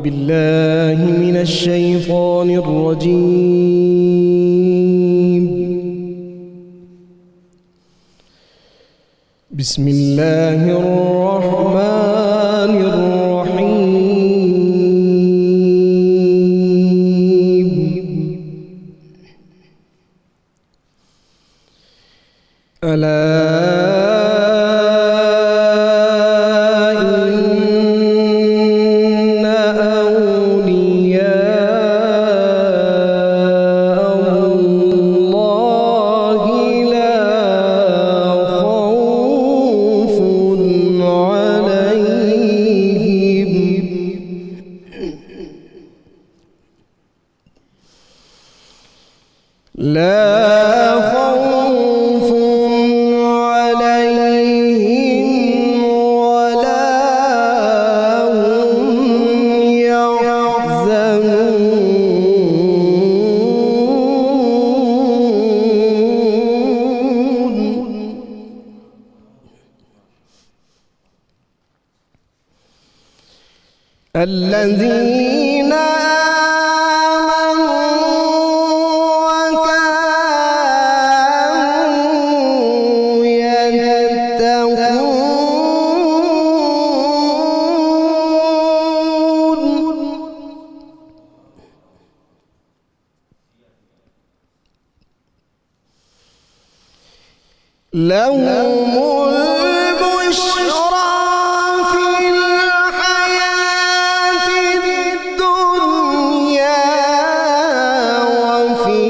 بالله من الشيطان الرجيم. بسم الله الرحمن الرحيم. ألا لا خوف عليهم ولا هم يحزنون. الذين لهم البشرى في الحياة الدنيا وفي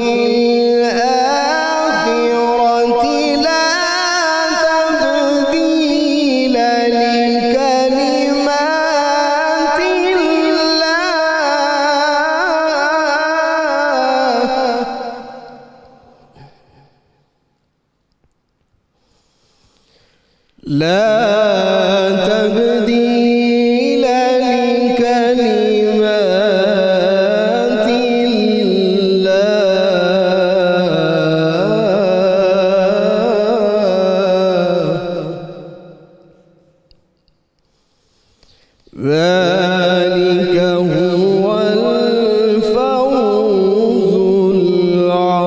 الآخرة لا تبديل لكلمات الله. لا تبديل لكلمات الله. ذلك هو الفوز العظيم.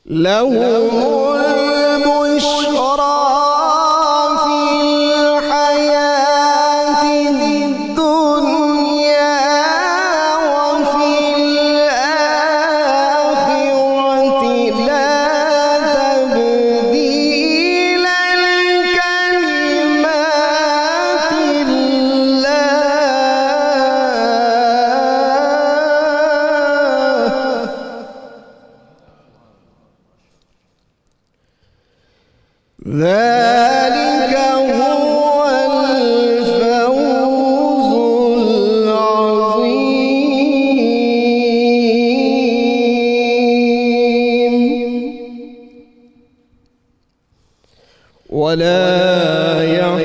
لهم البشرى في الحياة الدنيا وفي الآخرة لا تبديل لكلمات الله. ذلك هو الفوز العظيم. ولا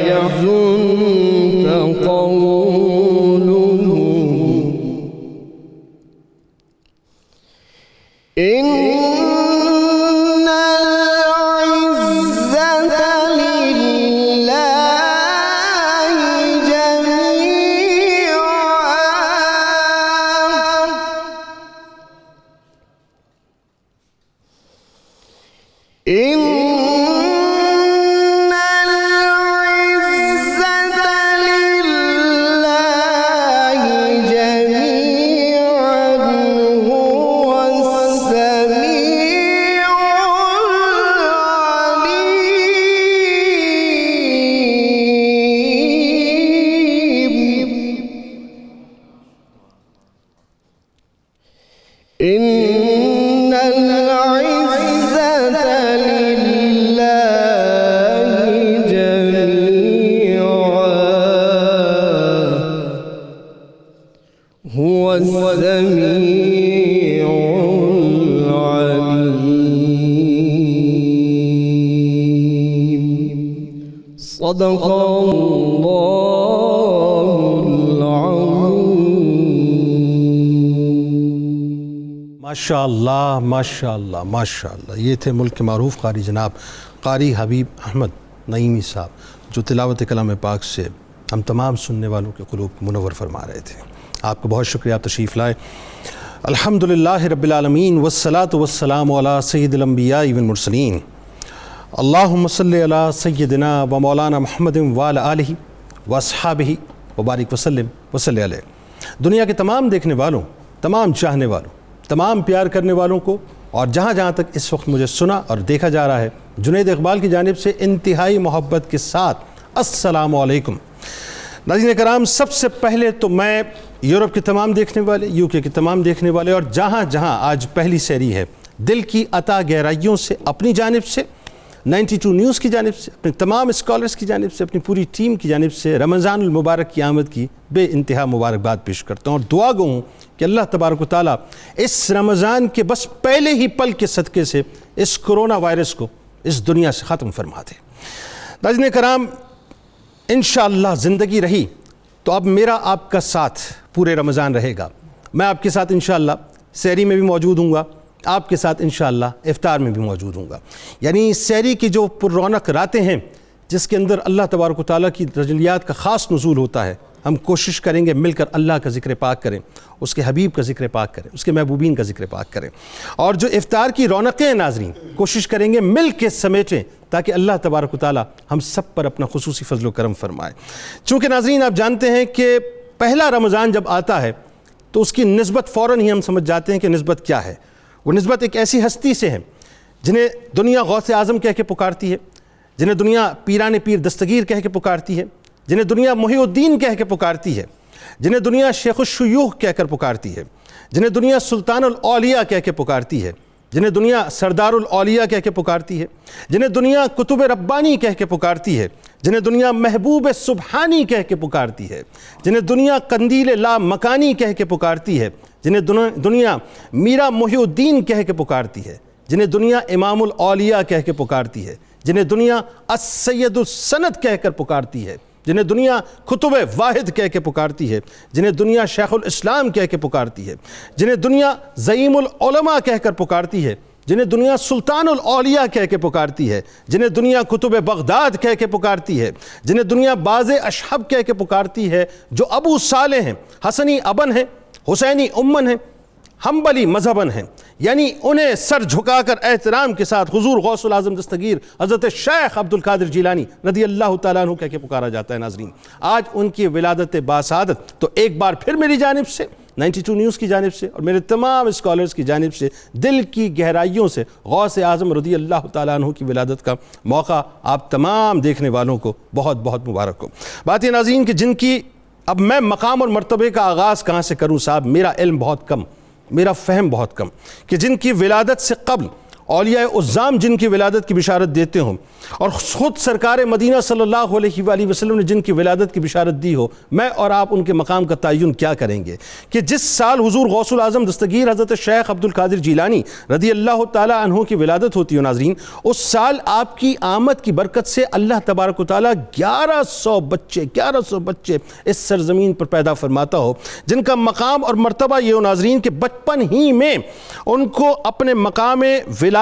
يحزنك قولهم إن العزة لله جميعا هو السميع العليم. إن العزة لله جميعا هو السميع العليم. صدق الله العظيم. ماشاءاللہ ماشاءاللہ ماشاءاللہ، یہ تھے ملک کے معروف قاری جناب قاری حبیب احمد نعیمی صاحب، جو تلاوت کلام پاک سے ہم تمام سننے والوں کے قلوب منور فرما رہے تھے۔ آپ کا بہت شکریہ، آپ تشریف لائے۔ الحمدللہ رب العالمین والصلاة والسلام علی سید الانبیاء والمرسلین، اللہم صلی علی سیدنا و مولانا محمد وعلی آلہ واصحابہ وبارک وسلم وصلی علیہ۔ دنیا کے تمام دیکھنے والوں، تمام چاہنے والوں، تمام پیار کرنے والوں کو، اور جہاں جہاں تک اس وقت مجھے سنا اور دیکھا جا رہا ہے، جنید اقبال کی جانب سے انتہائی محبت کے ساتھ السلام علیکم۔ ناظرین کرام، سب سے پہلے تو میں یورپ کے تمام دیکھنے والے، یو کے تمام دیکھنے والے، اور جہاں جہاں آج پہلی سحری ہے، دل کی عطا گہرائیوں سے اپنی جانب سے، 92 نیوز کی جانب سے، اپنے تمام اسکالرز کی جانب سے، اپنی پوری ٹیم کی جانب سے رمضان المبارک کی آمد کی بے انتہا مبارکباد پیش کرتا ہوں، اور دعا گو ہوں کہ اللہ تبارک و تعالیٰ اس رمضان کے بس پہلے ہی پل کے صدقے سے اس کرونا وائرس کو اس دنیا سے ختم فرما دے۔ ناظرین کرام، انشاءاللہ زندگی رہی تو اب میرا آپ کا ساتھ پورے رمضان رہے گا۔ میں آپ کے ساتھ انشاءاللہ سحری میں بھی موجود ہوں گا، آپ کے ساتھ انشاءاللہ افطار میں بھی موجود ہوں گا۔ یعنی سحری کی جو پر رونق راتیں ہیں، جس کے اندر اللہ تبارک و تعالیٰ کی تجلیات کا خاص نزول ہوتا ہے، ہم کوشش کریں گے مل کر اللہ کا ذکر پاک کریں، اس کے حبیب کا ذکر پاک کریں، اس کے محبوبین کا ذکر پاک کریں، اور جو افطار کی رونقیں ہیں ناظرین، کوشش کریں گے مل کے سمیٹیں، تاکہ اللہ تبارک و تعالیٰ ہم سب پر اپنا خصوصی فضل و کرم فرمائے۔ چونکہ ناظرین آپ جانتے ہیں کہ پہلا رمضان جب آتا ہے تو اس کی نسبت فوراً ہی ہم سمجھ جاتے ہیں کہ نسبت کیا ہے۔ وہ نسبت ایک ایسی ہستی سے ہے جنہیں دنیا غوث اعظم کہہ کے پکارتی ہے، جنہیں دنیا پیران پیر دستگیر کہہ کے پکارتی ہے، جنہیں دنیا محی الدین کہہ کے پکارتی ہے، جنہیں دنیا شیخ الشیوخ کہہ کر پکارتی ہے، جنہیں دنیا سلطان الاولیاء کہہ کے پکارتی ہے، جنہیں دنیا سردار الاولیاء کہہ کے پکارتی ہے، جنہیں دنیا کتب ربانی کہہ کے پکارتی ہے، جنہیں دنیا محبوب سبحانی کہہ کے پکارتی ہے، جنہیں دنیا قندیل لا مکانی کہہ کے پکارتی ہے، جنہیں دنیا میرا محی الدین کہہ کے پکارتی ہے، جنہیں دنیا امام الاولیاء کہہ کے پکارتی ہے، جنہیں دنیا السید السند کہہ کر پکارتی ہے، جنہیں دنیا کتب واحد کہہ کے پکارتی ہے، جنہیں دنیا شیخ الاسلام کہہ کے پکارتی ہے، جنہیں دنیا زعیم العلماء کہہ کر پکارتی ہے، جنہیں دنیا سلطان الاولیاء کہہ کے پکارتی ہے، جنہیں دنیا کتب بغداد کہہ کے پکارتی ہے، جنہیں دنیا باز اشہب کہہ کے پکارتی ہے، جو ابو صالح ہیں، حسنی ابن ہیں، حسینی امن ہیں، حنبلی مذہبن ہیں، یعنی انہیں سر جھکا کر احترام کے ساتھ حضور غوث العظم دستگیر حضرت شیخ عبد القادر جیلانی رضی اللہ تعالیٰ عنہ کہہ کے پکارا جاتا ہے۔ ناظرین آج ان کی ولادت باسعادت، تو ایک بار پھر میری جانب سے، 92 نیوز کی جانب سے، اور میرے تمام اسکالرز کی جانب سے دل کی گہرائیوں سے غوث اعظم رضی اللہ تعالیٰ عنہ کی ولادت کا موقع آپ تمام دیکھنے والوں کو بہت بہت مبارک ہو۔ بات یہ ناظرین کہ جن کی اب میں مقام اور مرتبے کا آغاز کہاں سے کروں صاحب، میرا علم بہت کم، میرا فہم بہت کم، کہ جن کی ولادت سے قبل اولیاء عظام جن کی ولادت کی بشارت دیتے ہوں، اور خود سرکار مدینہ صلی اللہ علیہ وآلہ وسلم نے جن کی ولادت کی بشارت دی ہو، میں اور آپ ان کے مقام کا تعین کیا کریں گے کہ جس سال حضور غوث العظم دستگیر حضرت شیخ عبد القادر جیلانی رضی اللہ تعالیٰ عنہ کی ولادت ہوتی ہو ناظرین، اس سال آپ کی آمد کی برکت سے اللہ تبارک و تعالیٰ 1100 بچے اس سرزمین پر پیدا فرماتا ہو، جن کا مقام اور مرتبہ یہ ہو ناظرین کہ بچپن ہی میں ان کو اپنے مقام ولایت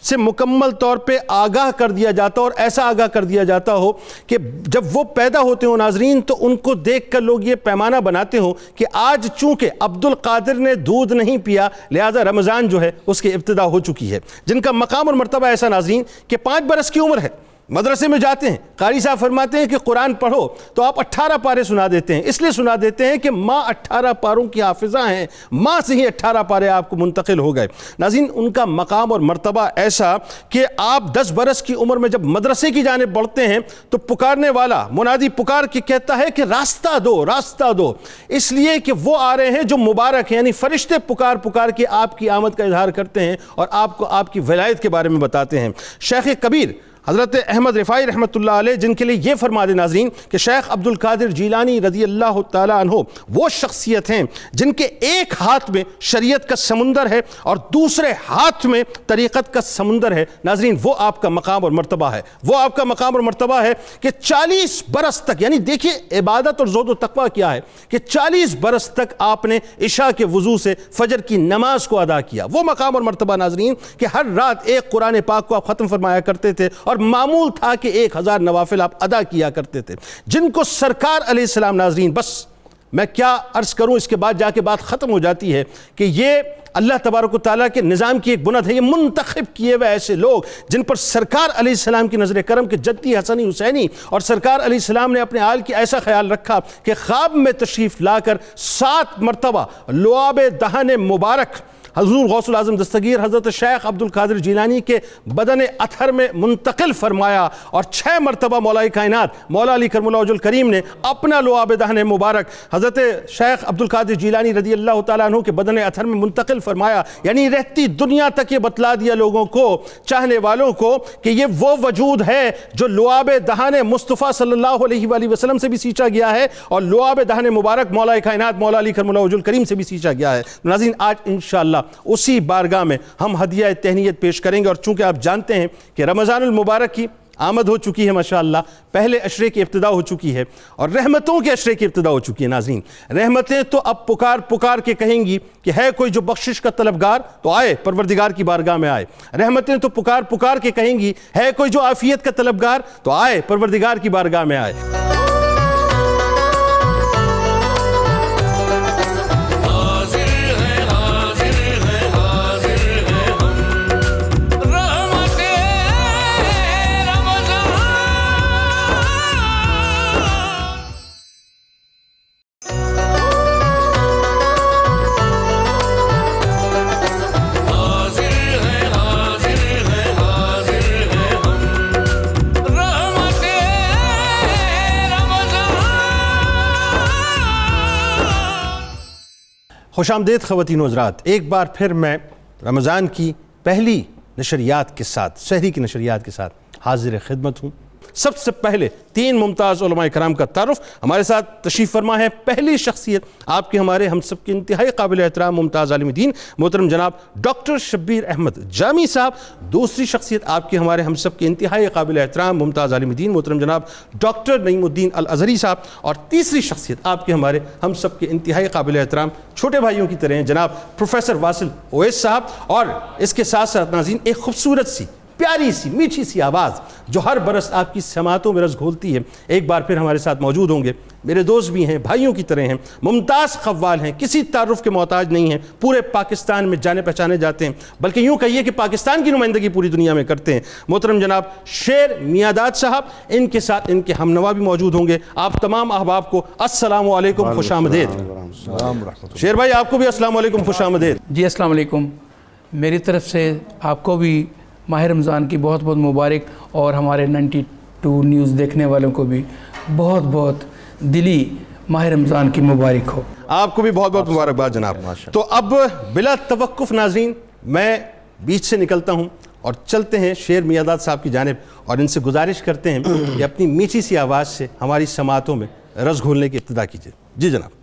سے مکمل طور پہ آگاہ کر دیا جاتا، اور ایسا آگاہ کر دیا جاتا ہو کہ جب وہ پیدا ہوتے ہوں ناظرین تو ان کو دیکھ کر لوگ یہ پیمانہ بناتے ہوں کہ آج چونکہ عبد القادر نے دودھ نہیں پیا لہذا رمضان جو ہے اس کی ابتدا ہو چکی ہے، جن کا مقام اور مرتبہ ایسا ناظرین کہ 5 برس کی عمر ہے، مدرسے میں جاتے ہیں، قاری صاحب فرماتے ہیں کہ قرآن پڑھو تو آپ 18 پارے سنا دیتے ہیں، اس لیے سنا دیتے ہیں کہ ماں 18 پاروں کی حافظہ ہیں، ماں سے ہی 18 پارے آپ کو منتقل ہو گئے۔ ناظرین ان کا مقام اور مرتبہ ایسا کہ آپ 10 برس کی عمر میں جب مدرسے کی جانب بڑھتے ہیں تو پکارنے والا منادی پکار کے کہتا ہے کہ راستہ دو، راستہ دو، اس لیے کہ وہ آ رہے ہیں جو مبارک ہیں، یعنی فرشتے پکار پکار کے آپ کی آمد کا اظہار کرتے ہیں اور آپ کو آپ کی ولایت کے بارے میں بتاتے ہیں۔ شیخ کبیر حضرت احمد رفاعی رحمۃ اللہ علیہ جن کے لیے یہ فرما دے ناظرین کہ شیخ عبد القادر جیلانی رضی اللہ تعالیٰ عنہ وہ شخصیت ہیں جن کے ایک ہاتھ میں شریعت کا سمندر ہے اور دوسرے ہاتھ میں طریقت کا سمندر ہے. ناظرین وہ آپ کا مقام اور مرتبہ ہے, وہ آپ کا مقام اور مرتبہ ہے کہ 40 برس تک, یعنی دیکھیے عبادت اور زہد و تقویٰ کیا ہے, کہ 40 برس تک آپ نے عشاء کے وضو سے فجر کی نماز کو ادا کیا. وہ مقام اور مرتبہ ناظرین کہ ہر رات ایک قرآن پاک کو آپ ختم فرمایا کرتے تھے اور معمول تھا کہ 1000 نوافل آپ ادا کیا کرتے تھے, جن کو سرکار علیہ السلام ناظرین, بس میں کیا عرض کروں, اس کے بعد جا کے بات ختم ہو جاتی ہے کہ یہ اللہ تبارک و تعالیٰ کے نظام کی ایک بنیاد ہے. یہ منتخب کیے ہوئے ایسے لوگ جن پر سرکار علیہ السلام کی نظر کرم کے جدی حسنی حسینی اور سرکار علیہ السلام نے اپنے آل کی ایسا خیال رکھا کہ خواب میں تشریف لا کر 7 مرتبہ لعاب دہن مبارک حضور غوث العظم دستگیر حضرت شیخ عبد القادر جیلانی کے بدن اطہر میں منتقل فرمایا, اور 6 مرتبہ مولا کائنات مولا علی کرم اللہ وجہ الکریم نے اپنا لعاب دہن مبارک حضرت شیخ عبد القادر جیلانی رضی اللہ تعالیٰ عنہ کے بدن اطہر میں منتقل فرمایا. یعنی رہتی دنیا تک یہ بتلا دیا لوگوں کو, چاہنے والوں کو, کہ یہ وہ وجود ہے جو لعاب دہن مصطفیٰ صلی اللہ علیہ وآلہ وسلم سے بھی سینچا گیا ہے اور لعاب دہن مبارک مولا کائنات مولا علی کرم اللہ وجہ الکریم سے بھی سینچا گیا ہے. ناظرین آج انشاءاللہ اسی بارگاہ میں ہم ہدیہ تہنیت پیش کریں گے, اور چونکہ آپ جانتے ہیں کہ رمضان المبارک کی آمد ہو چکی ہے ماشاءاللہ, پہلے عشرے کی ابتدا ہو چکی ہے اور رحمتوں کے عشرے کی ابتدا ہو چکی ہے. ناظرین رحمتیں تو اب پکار کے کہیں گی کہ ہے کوئی جو بخشش کا طلبگار تو آئے پروردگار کی بارگاہ میں آئے. رحمتیں تو پکار کے کہیں گی ہے کوئی جو عافیت کا طلبگار تو آئے پروردگار کی بارگاہ میں آئے. خوش آمدید خواتین و حضرات, ایک بار پھر میں رمضان کی پہلی نشریات کے ساتھ, سحری کی نشریات کے ساتھ حاضر خدمت ہوں. سب سے پہلے 3 ممتاز علماء کرام کا تعارف. ہمارے ساتھ تشریف فرما ہے پہلی شخصیت آپ کے ہمارے ہم سب کے انتہائی قابل احترام ممتاز عالم دین محترم جناب ڈاکٹر شبیر احمد جامی صاحب. دوسری شخصیت آپ کے ہمارے ہم سب کے انتہائی قابل احترام ممتاز عالم دین محترم جناب ڈاکٹر نعیم الدین الازہری صاحب. اور تیسری شخصیت آپ کے ہمارے ہم سب کے انتہائی قابل احترام چھوٹے بھائیوں کی طرح ہیں جناب پروفیسر واصل اویس صاحب. اور اس کے ساتھ ساتھ ناظرین ایک خوبصورت سی پیاری سی میٹھی سی آواز جو ہر برس آپ کی سماعتوں میں رس گھولتی ہے, ایک بار پھر ہمارے ساتھ موجود ہوں گے. میرے دوست بھی ہیں, بھائیوں کی طرح ہیں, ممتاز قوال ہیں, کسی تعارف کے محتاج نہیں ہیں, پورے پاکستان میں جانے پہچانے جاتے ہیں, بلکہ یوں کہیے کہ پاکستان کی نمائندگی پوری دنیا میں کرتے ہیں. محترم جناب شیر میاداد صاحب, ان کے ساتھ ان کے ہم نوا بھی موجود ہوں گے. آپ تمام احباب کو السلام علیکم, خوش آمدید. شیر بھائی آپ کو بھی السلام علیکم, خوش آمدید. جی السلام علیکم. میری طرف سے آپ کو بھی ماہ رمضان کی بہت بہت مبارک, اور ہمارے 92 نیوز دیکھنے والوں کو بھی بہت بہت دلی ماہ رمضان کی مبارک ہو. آپ کو بھی بہت بہت مبارکباد جناب. تو اب بلا توقف ناظرین میں بیچ سے نکلتا ہوں اور چلتے ہیں شیر میاداد صاحب کی جانب, اور ان سے گزارش کرتے ہیں کہ اپنی میٹھی سی آواز سے ہماری سماعتوں میں رس گھولنے کی ابتدا کیجیے. جی جناب.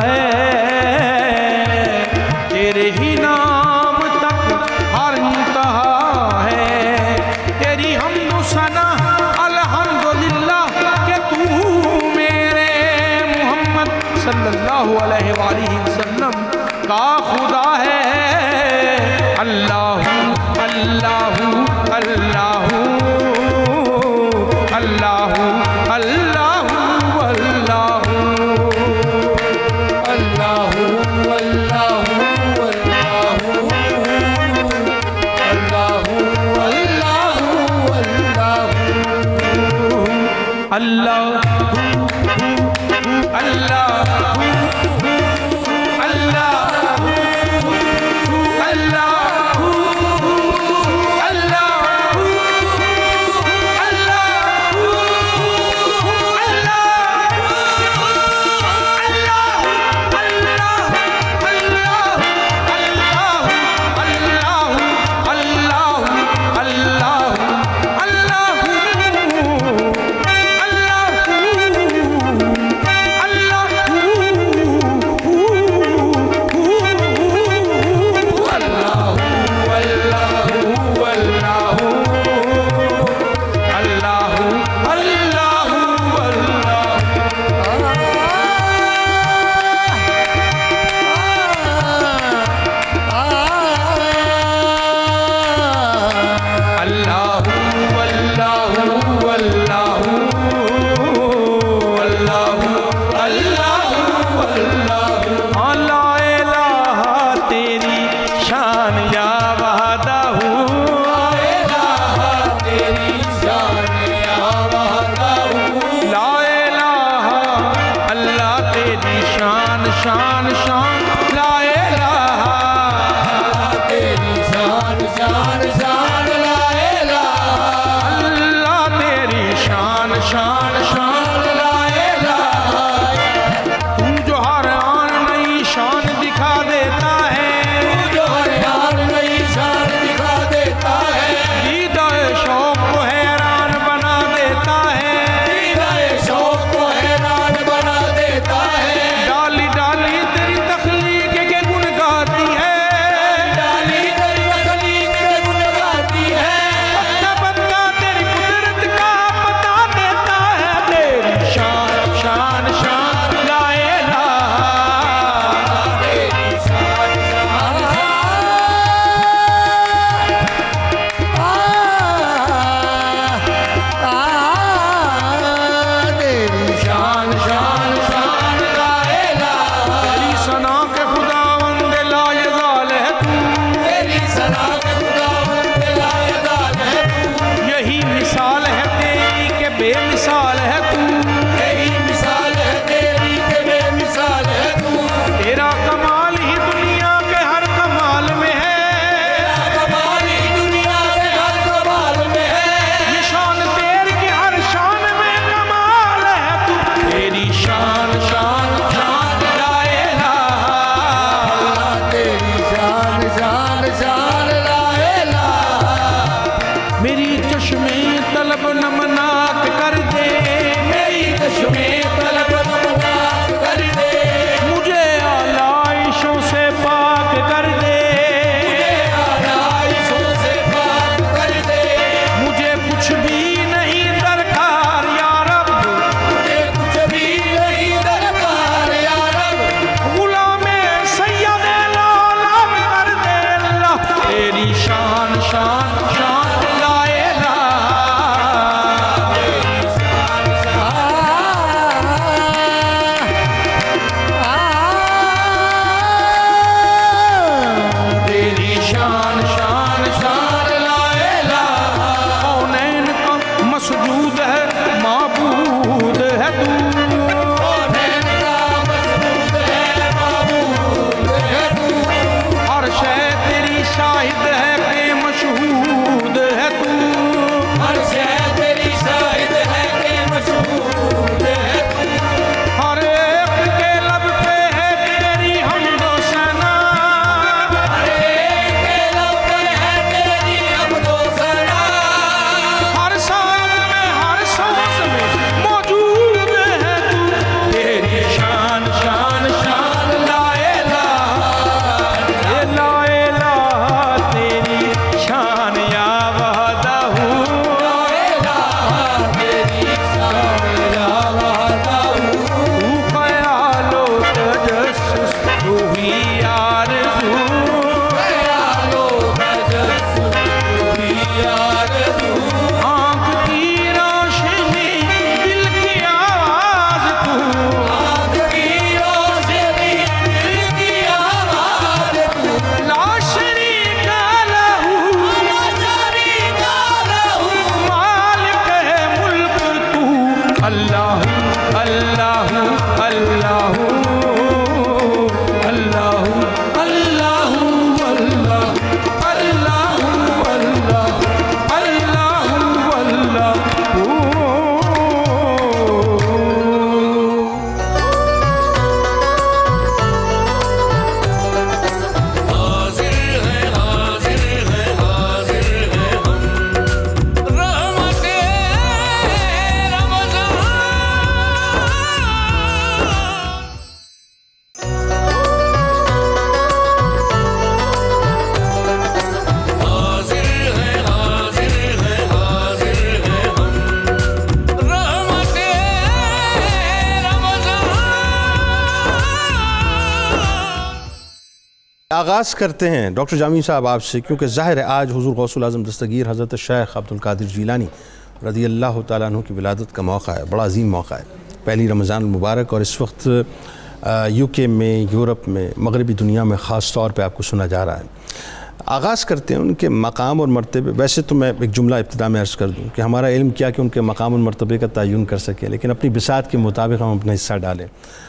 ہے تیرے ہی نام تک ہر بے مثال ہے تو، تیری مثال ہے تیری کہ بے مثال ہے تو، تیرا کمال ہی دنیا کے ہر کمال میں ہے، تیرا کمال ہی دنیا کے ہر کمال میں ہے، یہ شان تیری کی ہر شان میں کمال ہے تو، تیری شان شان شان لا الہ، تیری شان شان شان لا الہ، میری چشمے طلب نمناک کر دے، میری چشمے طلب نمناک کر دے، مجھے آلائشوں سے پاک کر دے، آلائشوں سے پاک کر دے، مجھے کچھ بھی نہیں درکار یا رب، مجھے کچھ بھی نہیں درکار یا رب، غلام سید لالم کر دے اللہ، تیری شان شان شان لا الہ، تیری شان شان شان لا الہ، کونین کا مسجود ہے معبود ہے تو، کونین کا مسجود ہے معبود ہے تو، ہر شے تیری شاہد ہے کہ مشہود ہے تو، ہر شے تیری شاہد ہے کہ مشہود ہے تو، ہر ایک کے لب پہ ہے تیری حمد و ثنا، ہر ایک کے لب پر ہے تیری حمد و ثنا، ہر سانس میں ہر سانس میں موجود ہے تو، تیری شان شان شان لا الہ، لا الہ، تیری شان یا وحدہ، تیری شان یا وحدہ، تو خیال و تجسس تو ہی آرزو، خیال و تجسس بھی آرزو، آنکھ کی روشنی دل کی آواز تو، آنکھ کی روشنی دل کی آواز تو، لا شریک لہو، لا شریک لہو، مالک ہے ملک تو، اللہ اللہ اللہ اللہ اللہ اللہ اللہ اللہ اللہ حاضر ہے حاضر ہے حاضر ہے ہم، رحمت رمضان، حاضر ہے حاضر ہے حاضر ہے ہم، رحمت رمضان۔ آغاز کرتے ہیں ڈاکٹر جامی صاحب آپ سے، کیونکہ ظاہر ہے آج حضور غوث العظم دستگیر حضرت شیخ عبد القادر جیلانی رضی اللہ تعالیٰ عنہ کی ولادت کا موقع ہے، بڑا عظیم موقع ہے، پہلی رمضان المبارک، اور اس وقت یو کے میں، یورپ میں، مغربی دنیا میں خاص طور پہ آپ کو سنا جا رہا ہے۔ آغاز کرتے ہیں ان کے مقام اور مرتبے۔ ویسے تو میں ایک جملہ ابتدا میں عرض کر دوں کہ ہمارا علم کیا کہ ان کے مقام اور مرتبے کا تعین کر سکے، لیکن اپنی بساط کے مطابق ہم اپنا حصہ ڈالیں،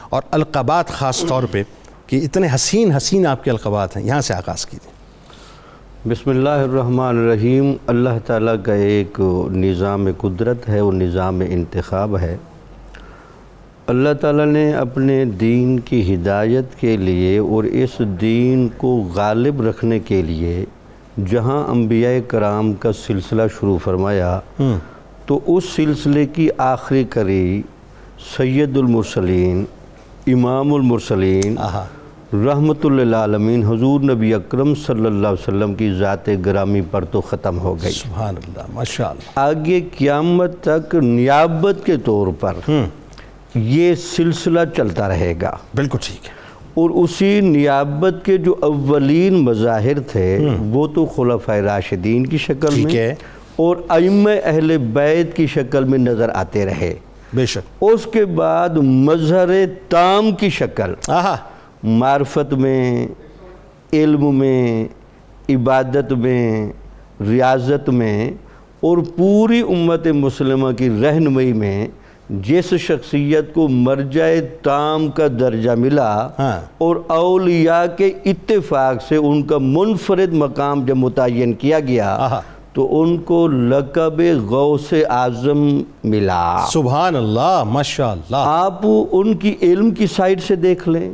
اور القابات خاص طور پہ کہ اتنے حسین حسین آپ کے القابات ہیں، یہاں سے آغاز کیجیے۔ بسم اللہ الرحمن الرحیم۔ اللہ تعالیٰ کا ایک نظام قدرت ہے، وہ نظام انتخاب ہے۔ اللہ تعالیٰ نے اپنے دین کی ہدایت کے لیے اور اس دین کو غالب رکھنے کے لیے جہاں انبیاء کرام کا سلسلہ شروع فرمایا تو اس سلسلے کی آخری کڑی سید المرسلین، امام المرسلین، رحمت للعالمین حضور نبی اکرم صلی اللہ علیہ وسلم کی ذات گرامی پر تو ختم ہو گئی۔ سبحان اللہ، ماشاءاللہ۔ آگے قیامت تک نیابت کے طور پر یہ سلسلہ چلتا رہے گا۔ بالکل ٹھیک ہے۔ اور اسی نیابت کے جو اولین مظاہر تھے وہ تو خلفائے راشدین کی شکل ٹھیک میں ہے، اور ائمہ اہل بیت کی شکل میں نظر آتے رہے۔ بے شک۔ اس کے بعد مظہر تام کی شکل، معرفت میں، علم میں، عبادت میں، ریاضت میں، اور پوری امت مسلمہ کی رہنمائی میں جس شخصیت کو مرجع تام کا درجہ ملا اور اولیاء کے اتفاق سے ان کا منفرد مقام جب متعین کیا گیا تو ان کو لقب غوث اعظم ملا. سبحان اللہ، ماشاءاللہ. آپ ان کی علم کی سائٹ سے دیکھ لیں،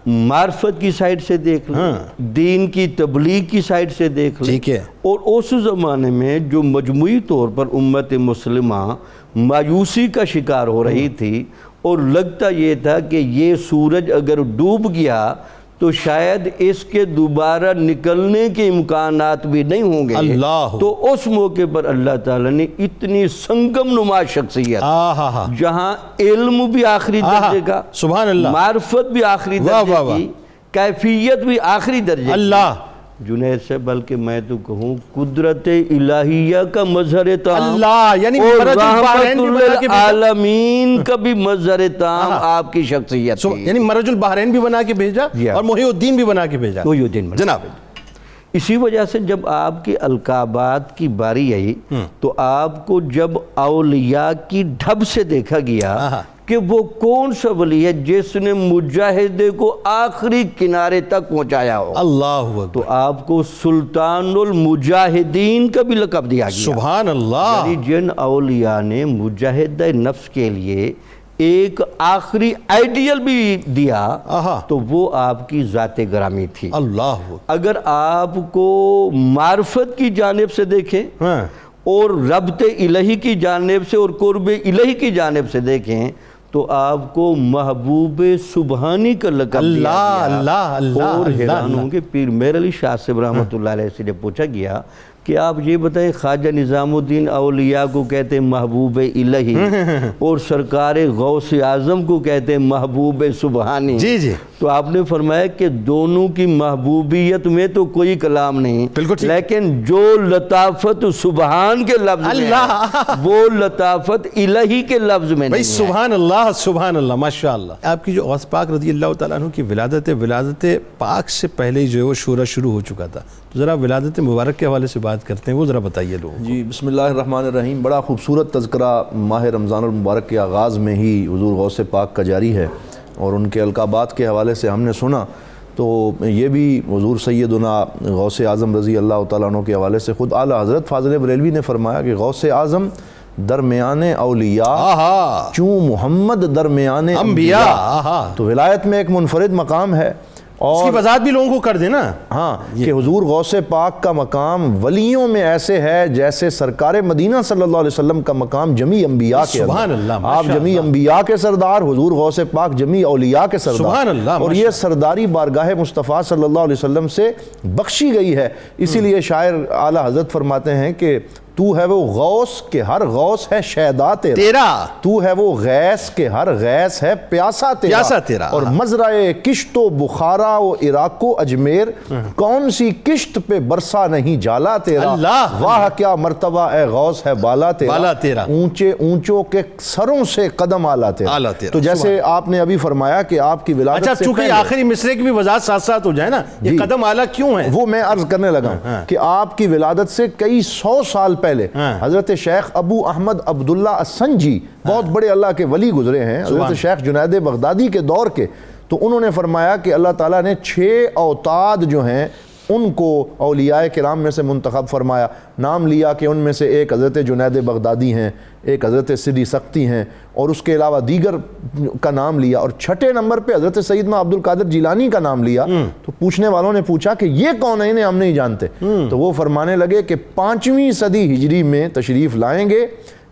معرفت کی سائٹ سے دیکھ لیں، دین کی تبلیغ کی سائٹ سے دیکھ لیں، ٹھیک ہے. اور اس زمانے میں جو مجموعی طور پر امت مسلمہ مایوسی کا شکار ہو رہی تھی اور لگتا یہ تھا کہ یہ سورج اگر ڈوب گیا تو شاید اس کے دوبارہ نکلنے کے امکانات بھی نہیں ہوں گے، اللہ. تو اس موقع پر اللہ تعالیٰ نے اتنی سنگم نما شخصیت جہاں علم بھی آخری درجے کا، سبحان اللہ، معرفت بھی آخری درجے کی، کیفیت بھی آخری درجے کی، اللہ جنید سے بلکہ میں تو کہوں قدرت الہیہ کا مظہر تام، اللہ، یعنی اور رحمت للعالمین کا بھی مظہر تام آپ کی شخصیت تھی. یعنی مرج البحرین بھی بنا کے بھیجا اور محی الدین بھی بنا کے بھیجا. محی الدین جناب. اسی وجہ سے جب آپ کے القابات کی باری آئی تو آپ کو جب اولیاء کی ڈھب سے دیکھا گیا کہ وہ کون سا ولی ہے جس نے مجاہدے کو آخری کنارے تک پہنچایا ہو، اللہ تو آپ کو سلطان المجاہدین کا بھی لقب دیا گیا. سبحان اللہ. یعنی جن اولیاء نے مجاہد نفس کے لیے ایک آخری آئیڈیل بھی دیا تو وہ آپ کی ذات گرامی تھی. اللہ. اگر آپ کو معرفت کی جانب سے دیکھیں اور ربط الہی کی جانب سے اور قرب الہی کی جانب سے دیکھیں تو آپ کو محبوب سبحانی کا لقب دیا گیا. اور حیران ہوں گے پیر مہر علی شاہ صاحب رحمۃ اللہ علیہ سے جب پوچھا گیا کہ آپ یہ بتائیں خواجہ نظام الدین اولیاء کو کہتے ہیں محبوب الہی اور سرکار غوث اعظم کو کہتے ہیں محبوب سبحانی، جی جی، تو آپ نے فرمایا کہ دونوں کی محبوبیت میں تو کوئی کلام نہیں، لیکن جو لطافت سبحان کے لفظ میں ہے وہ لطافت الہی کے لفظ میں نہیں ہے. سبحان اللہ، سبحان اللہ، ماشاءاللہ. آپ کی جو غوث پاک رضی اللہ تعالیٰ عنہ کی ولادت پاک سے پہلے ہی جو ہے وہ شورا شروع ہو چکا تھا، تو ذرا ولادت مبارک کے حوالے سے بات کرتے ہیں، وہ ذرا بتائیے لوگوں. جی، بسم اللہ الرحمن الرحیم. بڑا خوبصورت تذکرہ ماہ رمضان المبارک کے آغاز میں ہی حضور غوث پاک کا جاری ہے، اور ان کے القابات کے حوالے سے ہم نے سنا تو یہ بھی حضور سیدنا غوث اعظم رضی اللہ تعالیٰ عنہ کے حوالے سے خود اعلیٰ حضرت فاضل بریلوی نے فرمایا کہ غوث اعظم درمیان اولیاء چوں محمد درمیان انبیاء. تو ولایت میں ایک منفرد مقام ہے، اس کی وضاحت بھی لوگوں کو کر دینا. ہاں، کہ حضور غوث پاک کا مقام ولیوں میں ایسے ہے جیسے سرکار مدینہ صلی اللہ علیہ وسلم کا مقام جمیع انبیاء کے اندر. سبحان اللہ. آپ جمیع انبیاء کے سردار، حضور غوث پاک جمیع اولیاء کے سردار. سبحان اللہ. اور یہ سرداری بارگاہ مصطفیٰ صلی اللہ علیہ وسلم سے بخشی گئی ہے. اسی لیے شاعر اعلیٰ حضرت فرماتے ہیں کہ تو ہے وہ غوث کہ ہر غوث ہے شیدا تیرا، تو ہے وہ غیث کہ ہر غیث ہے پیاسا تیرا. اور مزرعہ کشت و بخارا و عراق و اجمیر کون سی کشت پہ برسا نہیں جالا تیرا. واہ کیا مرتبہ اے غوث ہے بالا تیرا، اونچے اونچوں کے سروں سے قدم آلا تیرا. تو جیسے آپ نے ابھی فرمایا کہ آپ کی ولادت سے چونکہ آخری مصرے کی بھی وضاحت ساتھ ساتھ ہو جائے نا، یہ قدم آلہ کیوں ہے، وہ میں عرض کرنے لگا کہ آپ کی ولادت سے کئی 100 سال پہلے حضرت شیخ ابو احمد عبداللہ السنجی بہت بڑے اللہ کے ولی گزرے ہیں، حضرت شیخ جنید بغدادی کے دور کے، تو انہوں نے فرمایا کہ اللہ تعالیٰ نے 6 اوتاد جو ہیں ان کو اولیاء کرام میں سے منتخب فرمایا. نام لیا کہ ان میں سے ایک حضرت جنید بغدادی ہیں، ایک حضرت سری سختی ہیں، اور اس کے علاوہ دیگر کا نام لیا، اور 6 نمبر پہ حضرت سیدنا عبد القادر جیلانی کا نام لیا. تو پوچھنے والوں نے پوچھا کہ یہ کون ہے، انہیں ہم نہیں جانتے. تو وہ فرمانے لگے کہ 5ویں صدی ہجری میں تشریف لائیں گے،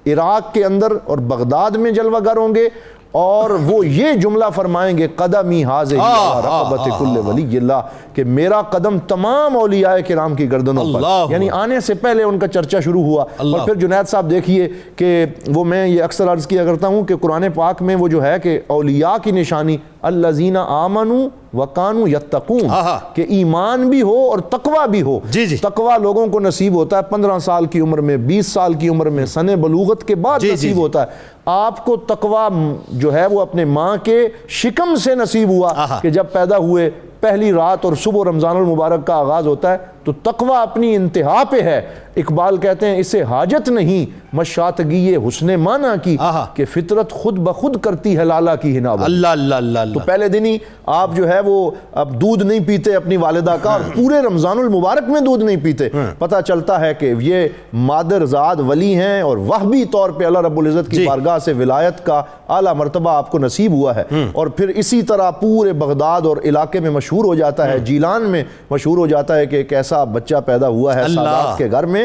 عراق کے اندر اور بغداد میں جلوہ گر ہوں گے، اور وہ یہ جملہ فرمائیں گے قدمی حاضر رقبت کل ولی اللہ، کہ میرا قدم تمام اولیاء کرام کی گردنوں پر. یعنی آنے سے پہلے ان کا چرچا شروع ہوا. اور پھر جنید صاحب دیکھیے کہ وہ میں یہ اکثر عرض کیا کرتا ہوں کہ قرآن پاک میں وہ جو ہے کہ اولیاء کی نشانی الذین آمنوا وکانوا یتقون، کہ ایمان بھی ہو اور تقوی بھی ہو. تقوی لوگوں کو نصیب ہوتا ہے 15 سال کی عمر میں، 20 سال کی عمر میں، سن بلوغت کے بعد نصیب ہوتا ہے. آپ کو تقوی جو ہے وہ اپنے ماں کے شکم سے نصیب ہوا کہ جب پیدا ہوئے پہلی رات اور صبح رمضان المبارک کا آغاز ہوتا ہے تو تقوی اپنی انتہا پہ ہے. اقبال کہتے ہیں اسے حاجت نہیں مشاتگی حسن مانا کی کہ فطرت خود بخود کرتی ہے لالا کی ہنا. اللہ اللہ اللہ اللہ. تو پہلے دن ہی آپ جو ہے وہ اب دودھ نہیں پیتے اپنی والدہ کا, اور پورے رمضان المبارک میں دودھ نہیں پیتے. پتہ چلتا ہے کہ یہ مادر زاد ولی ہیں اور وہبی طور پہ اللہ رب العزت کی بارگاہ سے ولایت کا اعلیٰ مرتبہ آپ کو نصیب ہوا ہے. اور پھر اسی طرح پورے بغداد اور علاقے میں مشہور ہو جاتا ہے, جیلان میں مشہور ہو جاتا ہے کہ ایک ایسا بچہ پیدا ہوا ہے سادات کے گھر میں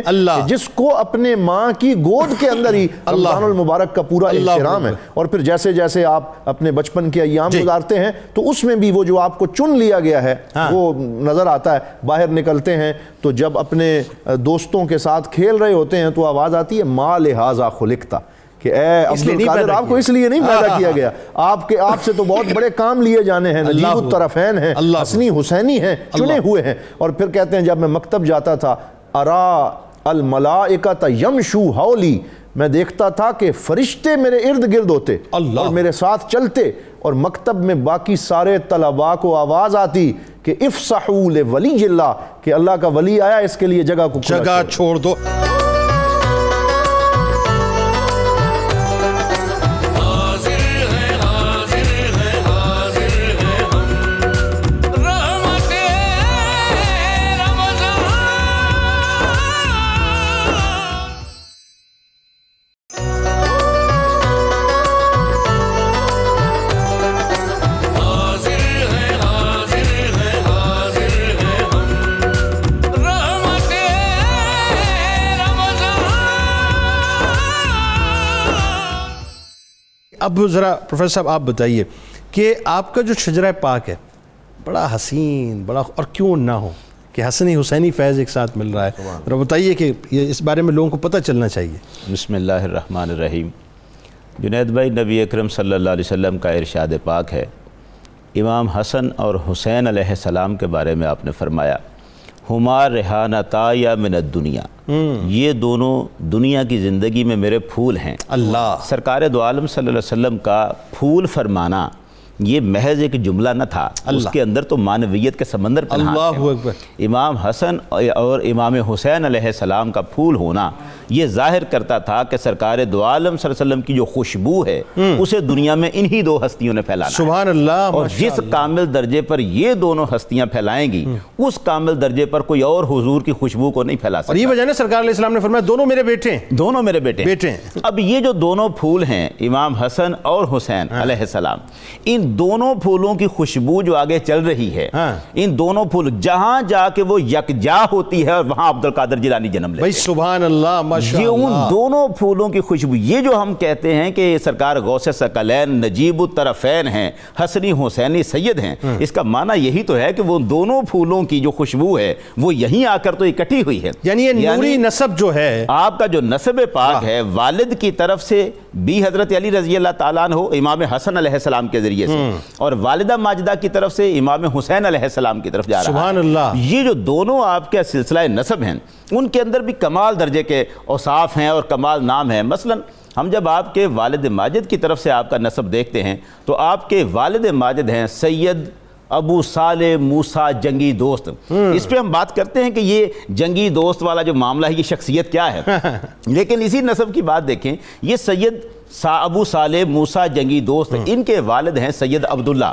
جس کو اپنے ماں کی گود کے اندر ہی رمضان المبارک کا پورا احترام ہے. اور پھر جیسے جیسے آپ اپنے بچپن کے ایام گزارتے ہیں تو اس میں بھی وہ جو آپ کو چن لیا گیا ہے وہ نظر آتا ہے. باہر نکلتے ہیں تو جب اپنے دوستوں کے ساتھ کھیل رہے ہوتے ہیں تو آواز آتی ہے ما لہذا خلقتا, کہ اے عبدالقادر آپ کو اس لیے نہیں پیدا کیا گیا, آپ سے تو بہت بڑے کام لیے جانے ہیں, نجیب الطرفین ہیں, حسنی حسینی ہیں, چنے ہوئے ہیں. اور پھر کہتے ہیں جب میں مکتب جاتا تھا ارا الملائکۃ یمشو حولی, میں دیکھتا تھا کہ فرشتے میرے ارد گرد ہوتے اور میرے ساتھ چلتے, اور مکتب میں باقی سارے طلباء کو آواز آتی کہ افسحوا لولی اللہ, کہ اللہ کا ولی آیا اس کے لیے جگہ کو جگہ چھوڑ دو. اب ذرا پروفیسر صاحب آپ بتائیے کہ آپ کا جو شجرہ پاک ہے بڑا حسین, بڑا, اور کیوں نہ ہو کہ حسنی حسینی فیض ایک ساتھ مل رہا ہے, ذرا بتائیے کہ اس بارے میں لوگوں کو پتہ چلنا چاہیے. بسم اللہ الرحمن الرحیم. جنید بھائی, نبی اکرم صلی اللہ علیہ وسلم کا ارشاد پاک ہے, امام حسن اور حسین علیہ السلام کے بارے میں آپ نے فرمایا ہما ریحانتا یا من الدنیا, یہ دونوں دنیا کی زندگی میں میرے پھول ہیں. اللہ. سرکار دو عالم صلی اللہ علیہ وسلم کا پھول فرمانا یہ محض ایک جملہ نہ تھا, اس کے اندر تو معنویت کے سمندر پنہاں تھے. اللہ اکبر. امام حسن اور امام حسین علیہ السلام کا پھول ہونا یہ ظاہر کرتا تھا کہ سرکار دو عالم صلی اللہ علیہ وسلم کی جو خوشبو ہے اسے دنیا میں انہی دو ہستیوں نے پھیلانا. سبحان اللہ. اور جس کامل درجے پر یہ دونوں ہستیاں پھیلائیں گی اس کامل درجے پر کوئی اور حضور کی خوشبو کو نہیں پھیلا سکتا. اور یہ وجہ ہے سرکار علیہ السلام نے فرمایا دونوں میرے بیٹے ہیں, دونوں میرے بیٹے ہیں. اب یہ جو دونوں پھول ہیں امام حسن اور حسین علیہ السلام, ان دونوں پھولوں کی خوشبو جو آگے چل رہی ہے, ان دونوں پھول جہاں جا کے وہ یکجا ہوتی ہے اور وہاں عبدالقادر جیلانی جنم لیتے ہیں. سبحان اللہ, یہ ان دونوں پھولوں کی خوشبو, یہ جو ہم کہتے ہیں کہ سرکار غوث ثقلین نجیب الطرفین ہیں, حسنی حسینی سید ہیں, اس کا معنی یہی تو ہے کہ وہ دونوں پھولوں کی جو خوشبو ہے وہ یہیں آ کر تو اکٹھی ہوئی ہے. یعنی یہ نوری نسب جو ہے آپ کا جو نسب پاک ہے والد کی طرف سے بھی حضرت علی رضی اللہ تعالیٰ عنہ امام حسن علیہ السلام کے ذریعے سے, اور والدہ ماجدہ کی طرف سے امام حسین علیہ السلام کی طرف جا رہا ہے. سبحان اللہ. یہ جو دونوں آپ کے سلسلہ نسب ہیں ان کے اندر بھی کمال درجے کے اوصاف ہیں اور کمال نام ہیں. مثلا ہم جب آپ کے والد ماجد کی طرف سے آپ کا نسب دیکھتے ہیں تو آپ کے والد ماجد ہیں سید ابو صالح موسیٰ جنگی دوست. اس پہ ہم بات کرتے ہیں کہ یہ جنگی دوست والا جو معاملہ ہے یہ شخصیت کیا ہے, لیکن اسی نسب کی بات دیکھیں, یہ سید ابو صالح موسیٰ جنگی دوست, ان کے والد ہیں سید عبداللہ,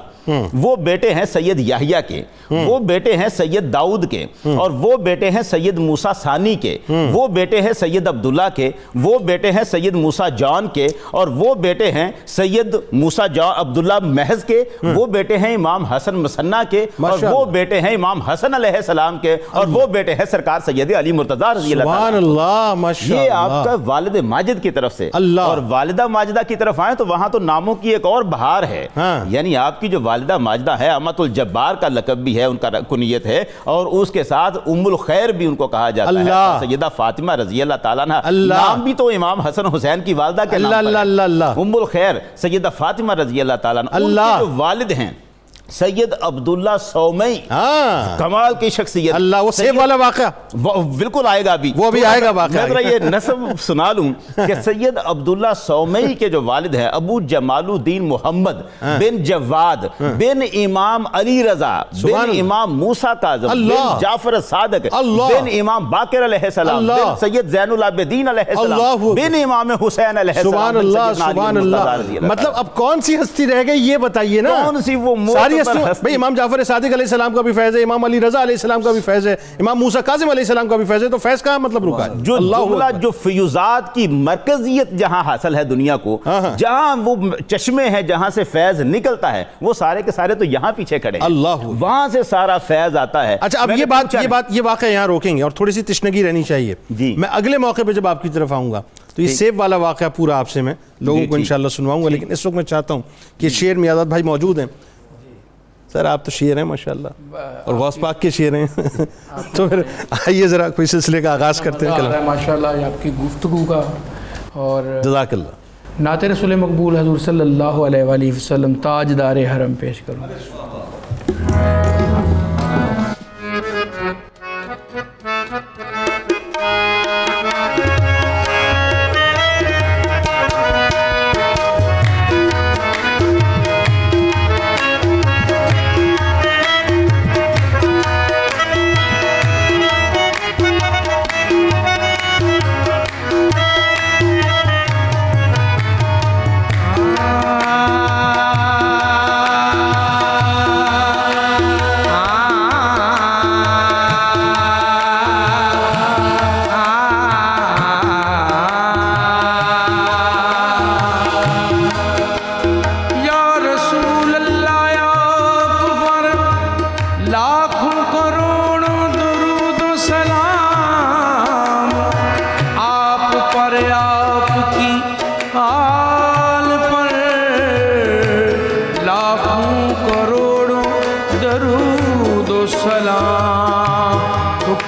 وہ بیٹے ہیں سید یحییٰ کے, وہ بیٹے ہیں سید داؤد کے, اور وہ بیٹے ہیں سید موسیٰ ثانی کے, وہ بیٹے ہیں سید عبداللہ کے, وہ بیٹے ہیں سید موسیٰ جان کے, اور وہ بیٹے ہیں سید موسیٰ جان عبداللہ محض کے, وہ بیٹے ہیں امام حسن مسنہ کے, اور وہ بیٹے ہیں امام حسن علیہ السلام کے, اور وہ بیٹے ہیں سرکار سید علی مرتضیٰ رضی اللہ سبحان اللہ. ماشاءاللہ. یہ آپ کا والد ماجد کی طرف سے. اور والدہ ماجدہ کی طرف آئیں تو وہاں تو ناموں کی ایک اور بہار ہے. یعنی آپ کی جو والدہ ماجدہ ہے امت الجبار کا لقب بھی ہے, ان کا کنیت ہے, اور اس کے ساتھ ام الخیر بھی ان کو کہا جاتا ہے. سیدہ فاطمہ رضی اللہ تعالیٰ عنہ, نام بھی تو امام حسن حسین کی والدہ کے نام پر ہے, ام الخیر سیدہ فاطمہ رضی اللہ تعالیٰ عنہ. ان کے جو والد ہیں سید عبداللہ سومئی، ہاں کمال کی شخصیت. اللہ، وہ سیب والا واقعہ بالکل آئے گا ابھی، وہ بھی آئے گا واقعہ. میں ذرا یہ نسب سنا لوں کہ سید عبداللہ سومئی کے جو والد ہیں ابو جمال الدین محمد بن جواد بن امام علی رضا بن امام موسیٰ کاظم بن جعفر صادق بن امام باقر علیہ السلام بن سید زین العابدین علیہ السلام بن امام حسین علیہ السلام. سبحان اللہ سبحان اللہ. مطلب اب کون سی ہستی رہ گئی یہ بتائیے نا. کون سی وہ ساری بھئی امام جعفر صادق علیہ السلام کا بھی فیض ہے، امام علی رضا علیہ السلام کا بھی فیض ہے، امام موسیٰ کاظم علیہ السلام کا بھی فیض ہے. تو فیض کا مطلب رکا ہے جو جملہ جو فیوزات کی مرکزیت جہاں حاصل ہے دنیا کو، جہاں وہ چشمے ہیں جہاں سے فیض نکلتا ہے، وہ سارے کے سارے تو یہاں پیچھے کھڑے ہیں، اللہ وہاں سے سارا فیض آتا ہے. اچھا اب یہ واقعہ یہاں روکیں گے اور تھوڑی سی تشنگی رہنی چاہیے. میں اگلے موقع پہ جب آپ کی طرف آؤں گا تو یہ سیب والا واقعہ پورا آپ سے میں لوگوں کو انشاءاللہ سنواؤں گا. لیکن اس وقت میں چاہتا ہوں کہ شعر میاداد بھائی موجود ہیں. سر آپ تو شعر ہیں ماشاءاللہ اور غوث پاک کے شعر ہیں تو پھر آئیے ذرا کوئی سلسلے کا آغاز کرتے ہیں. ماشاءاللہ آپ کی گفتگو کا اور جزاک اللہ. نعت رسول مقبول حضور صلی اللہ علیہ وآلہ وسلم تاجدار حرم پیش کروں.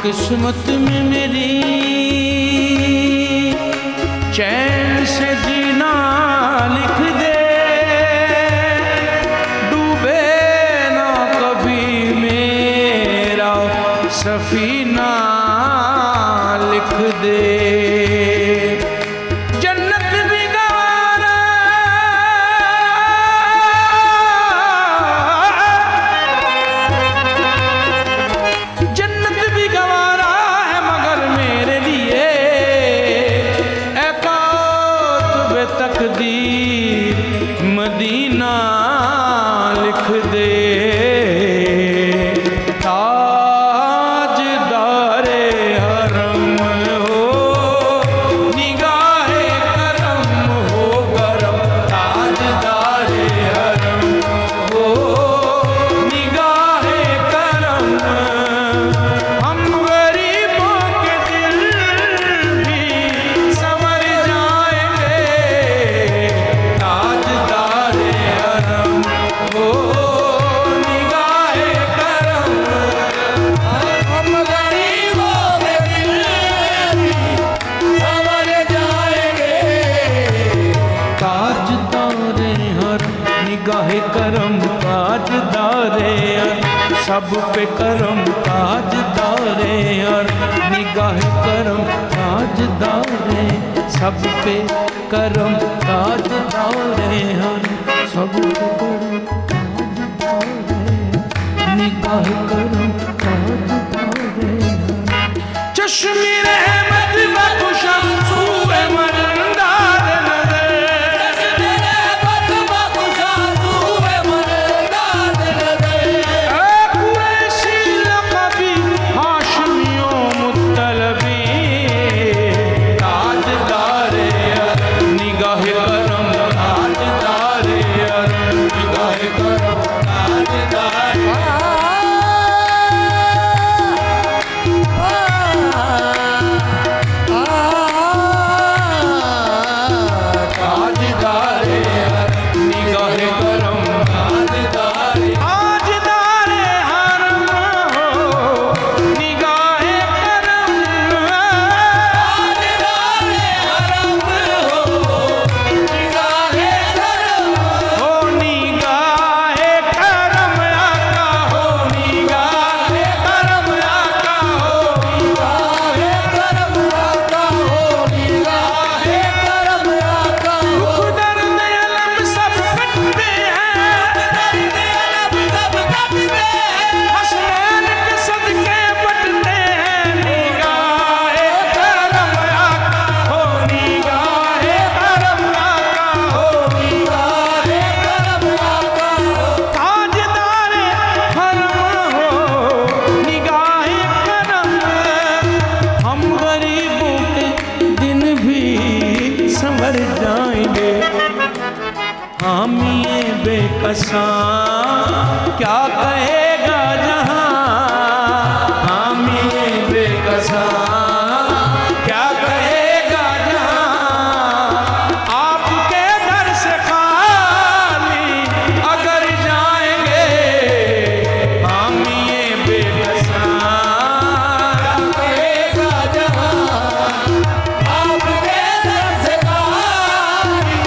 قسمت میں میری چین سے جینا لکھ دے، ڈوبے نہ کبھی میرا سفینہ لکھ دے. جنت بھی گوارا جنت بھی گوارا ہے مگر میرے لیے اے کاتب تقدیر مدینہ لکھ دے. تاجدار حرم ہو نگاہ کرم ہو گرم، تاجدار حرم ہو نگاہ کرم. ہم غریبوں کے دل بھی سنور جائیں گے، تاجدار حرم ہو نگاہ کرم. ہم غریبوں کے دل بھی سنور جائیں گے، تاجدار حرم نگاہ کرم، تاجدار حرم سب پہ کرم، تاجدار حرم نگاہ کرم، تاجدار سب پہ کرم، تاجدار حرم سب پہ کرم، تاجدار نگاہ کرم، تاجدار حرم. چشمی رحمت بخشم سوئے مردار نظر، چشمی رحمت بخشم سوئے مردار نظر. اے قریشی لقبی ہاشمی و مطلبی، تاجدار حرم نگاہ کرم، تاجدار حرم نگاہ کرم، تاجدار بے کساں کیا کہے گا جہاں حامی بے کساں کیا کہے گا جہاں آپ کے در سے خالی اگر جائیں گے حامی بے کساں کہے گا جہاں آپ کے در سے خالی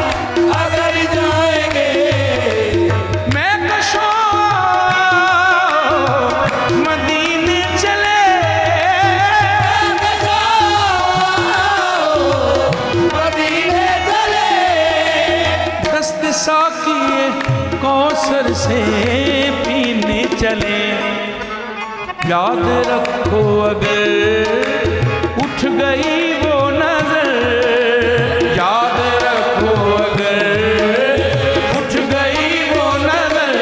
اگر جائیں گے میں کشوں مدینے چلے مدینے چلے دست ساقیے کوثر سے پینے چلے یاد رکھو اگر اٹھ گئی وہ نظر یاد رکھو اگر اٹھ گئی وہ نظر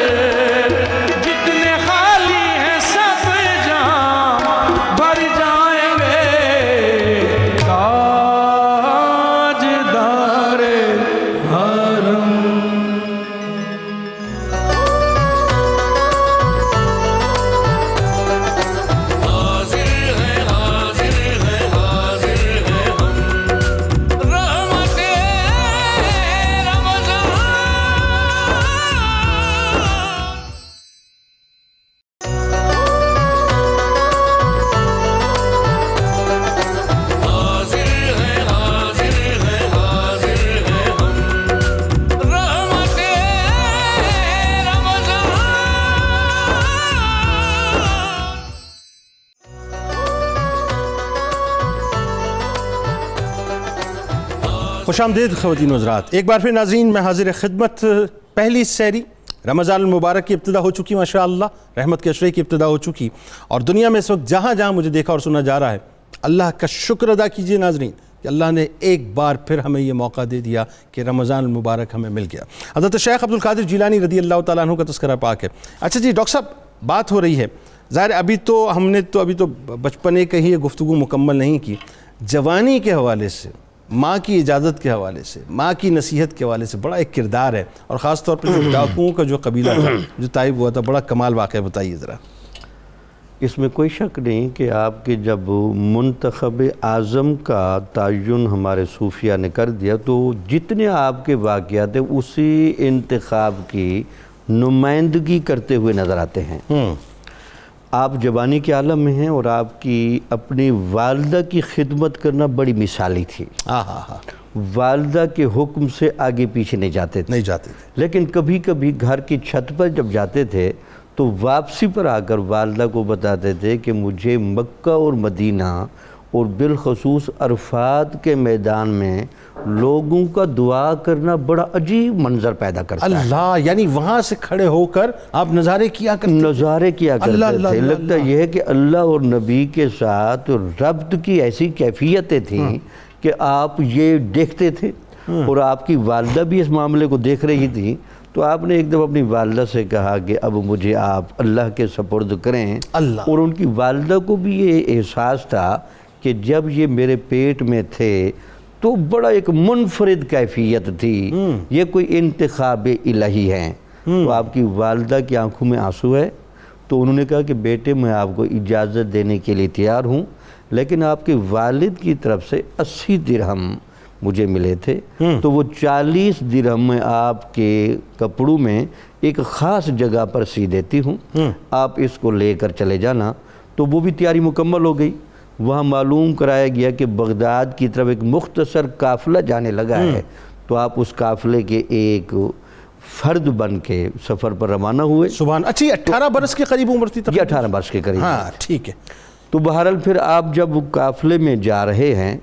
جتنے خالی ہیں سب جہاں بھر جائیں گے تاجدار حرم رحمت رمضان رحمت رمضان خوش آمدید خواتین و حضرات، ایک بار پھر ناظرین میں حاضر خدمت۔ پہلی سحری رمضان المبارک کی ابتدا ہو چکی، ماشاءاللہ رحمت کے عشرے کی ابتدا ہو چکی، اور دنیا میں اس وقت جہاں جہاں مجھے دیکھا اور سنا جا رہا ہے، اللہ کا شکر ادا کیجئے ناظرین کہ اللہ نے ایک بار پھر ہمیں یہ موقع دے دیا کہ رمضان المبارک ہمیں مل گیا۔ حضرت شیخ عبدالقادر جیلانی رضی اللہ تعالیٰ عنہ کا تذکرہ پاک ہے۔ اچھا جی ڈاکٹر صاحب، بات ہو رہی ہے، ظاہر ابھی تو ہم نے ابھی تو بچپنے کا ہی یہ گفتگو مکمل نہیں کی، جوانی کے حوالے سے، ماں کی اجازت کے حوالے سے، ماں کی نصیحت کے حوالے سے بڑا ایک کردار ہے، اور خاص طور پر جو ڈاکوؤں کا جو قبیلہ تھا جو طائب ہوا تھا، بڑا کمال واقعہ بتائیے ذرا۔ اس میں کوئی شک نہیں کہ آپ کے جب منتخب اعظم کا تعین ہمارے صوفیہ نے کر دیا تو جتنے آپ کے واقعات ہیں اسی انتخاب کی نمائندگی کرتے ہوئے نظر آتے ہیں۔ آپ جوانی کے عالم میں ہیں اور آپ کی اپنی والدہ کی خدمت کرنا بڑی مثالی تھی۔ والدہ کے حکم سے آگے پیچھے نہیں جاتے تھے، لیکن کبھی کبھی گھر کی چھت پر جب جاتے تھے تو واپسی پر آ کر والدہ کو بتاتے تھے کہ مجھے مکہ اور مدینہ اور بالخصوص عرفات کے میدان میں لوگوں کا دعا کرنا بڑا عجیب منظر پیدا کرتا ہے۔ اللہ، یعنی وہاں سے کھڑے ہو کر آپ نظارے کیا کرتے تھے۔ لگتا یہ ہے کہ اللہ اور نبی کے ساتھ ربط کی ایسی کیفیتیں تھیں کہ آپ یہ دیکھتے تھے، اور آپ کی والدہ بھی اس معاملے کو دیکھ رہی تھی۔ تو آپ نے ایک دفعہ اپنی والدہ سے کہا کہ اب مجھے آپ اللہ کے سپرد کریں، اور ان کی والدہ کو بھی یہ احساس تھا کہ جب یہ میرے پیٹ میں تھے تو بڑا ایک منفرد کیفیت تھی، یہ کوئی انتخاب الہی ہے۔ تو آپ کی والدہ کی آنکھوں میں آنسو ہے، تو انہوں نے کہا کہ بیٹے میں آپ کو اجازت دینے کے لیے تیار ہوں، لیکن آپ کے والد کی طرف سے 80 درہم مجھے ملے تھے، تو وہ 40 درہم میں آپ کے کپڑوں میں ایک خاص جگہ پر سی دیتی ہوں، آپ اس کو لے کر چلے جانا۔ تو وہ بھی تیاری مکمل ہو گئی۔ وہاں معلوم کرایا گیا کہ بغداد کی طرف ایک مختصر قافلہ جانے لگا ہے، تو آپ اس قافلے کے ایک فرد بن کے سفر پر روانہ ہوئے۔ سبحان، اچھی 18 برس کے قریب عمر تھی؟ یہ 18 برس کے قریب۔ ہاں ٹھیک ہے۔ تو بہرحال پھر آپ جب قافلے میں جا رہے ہیں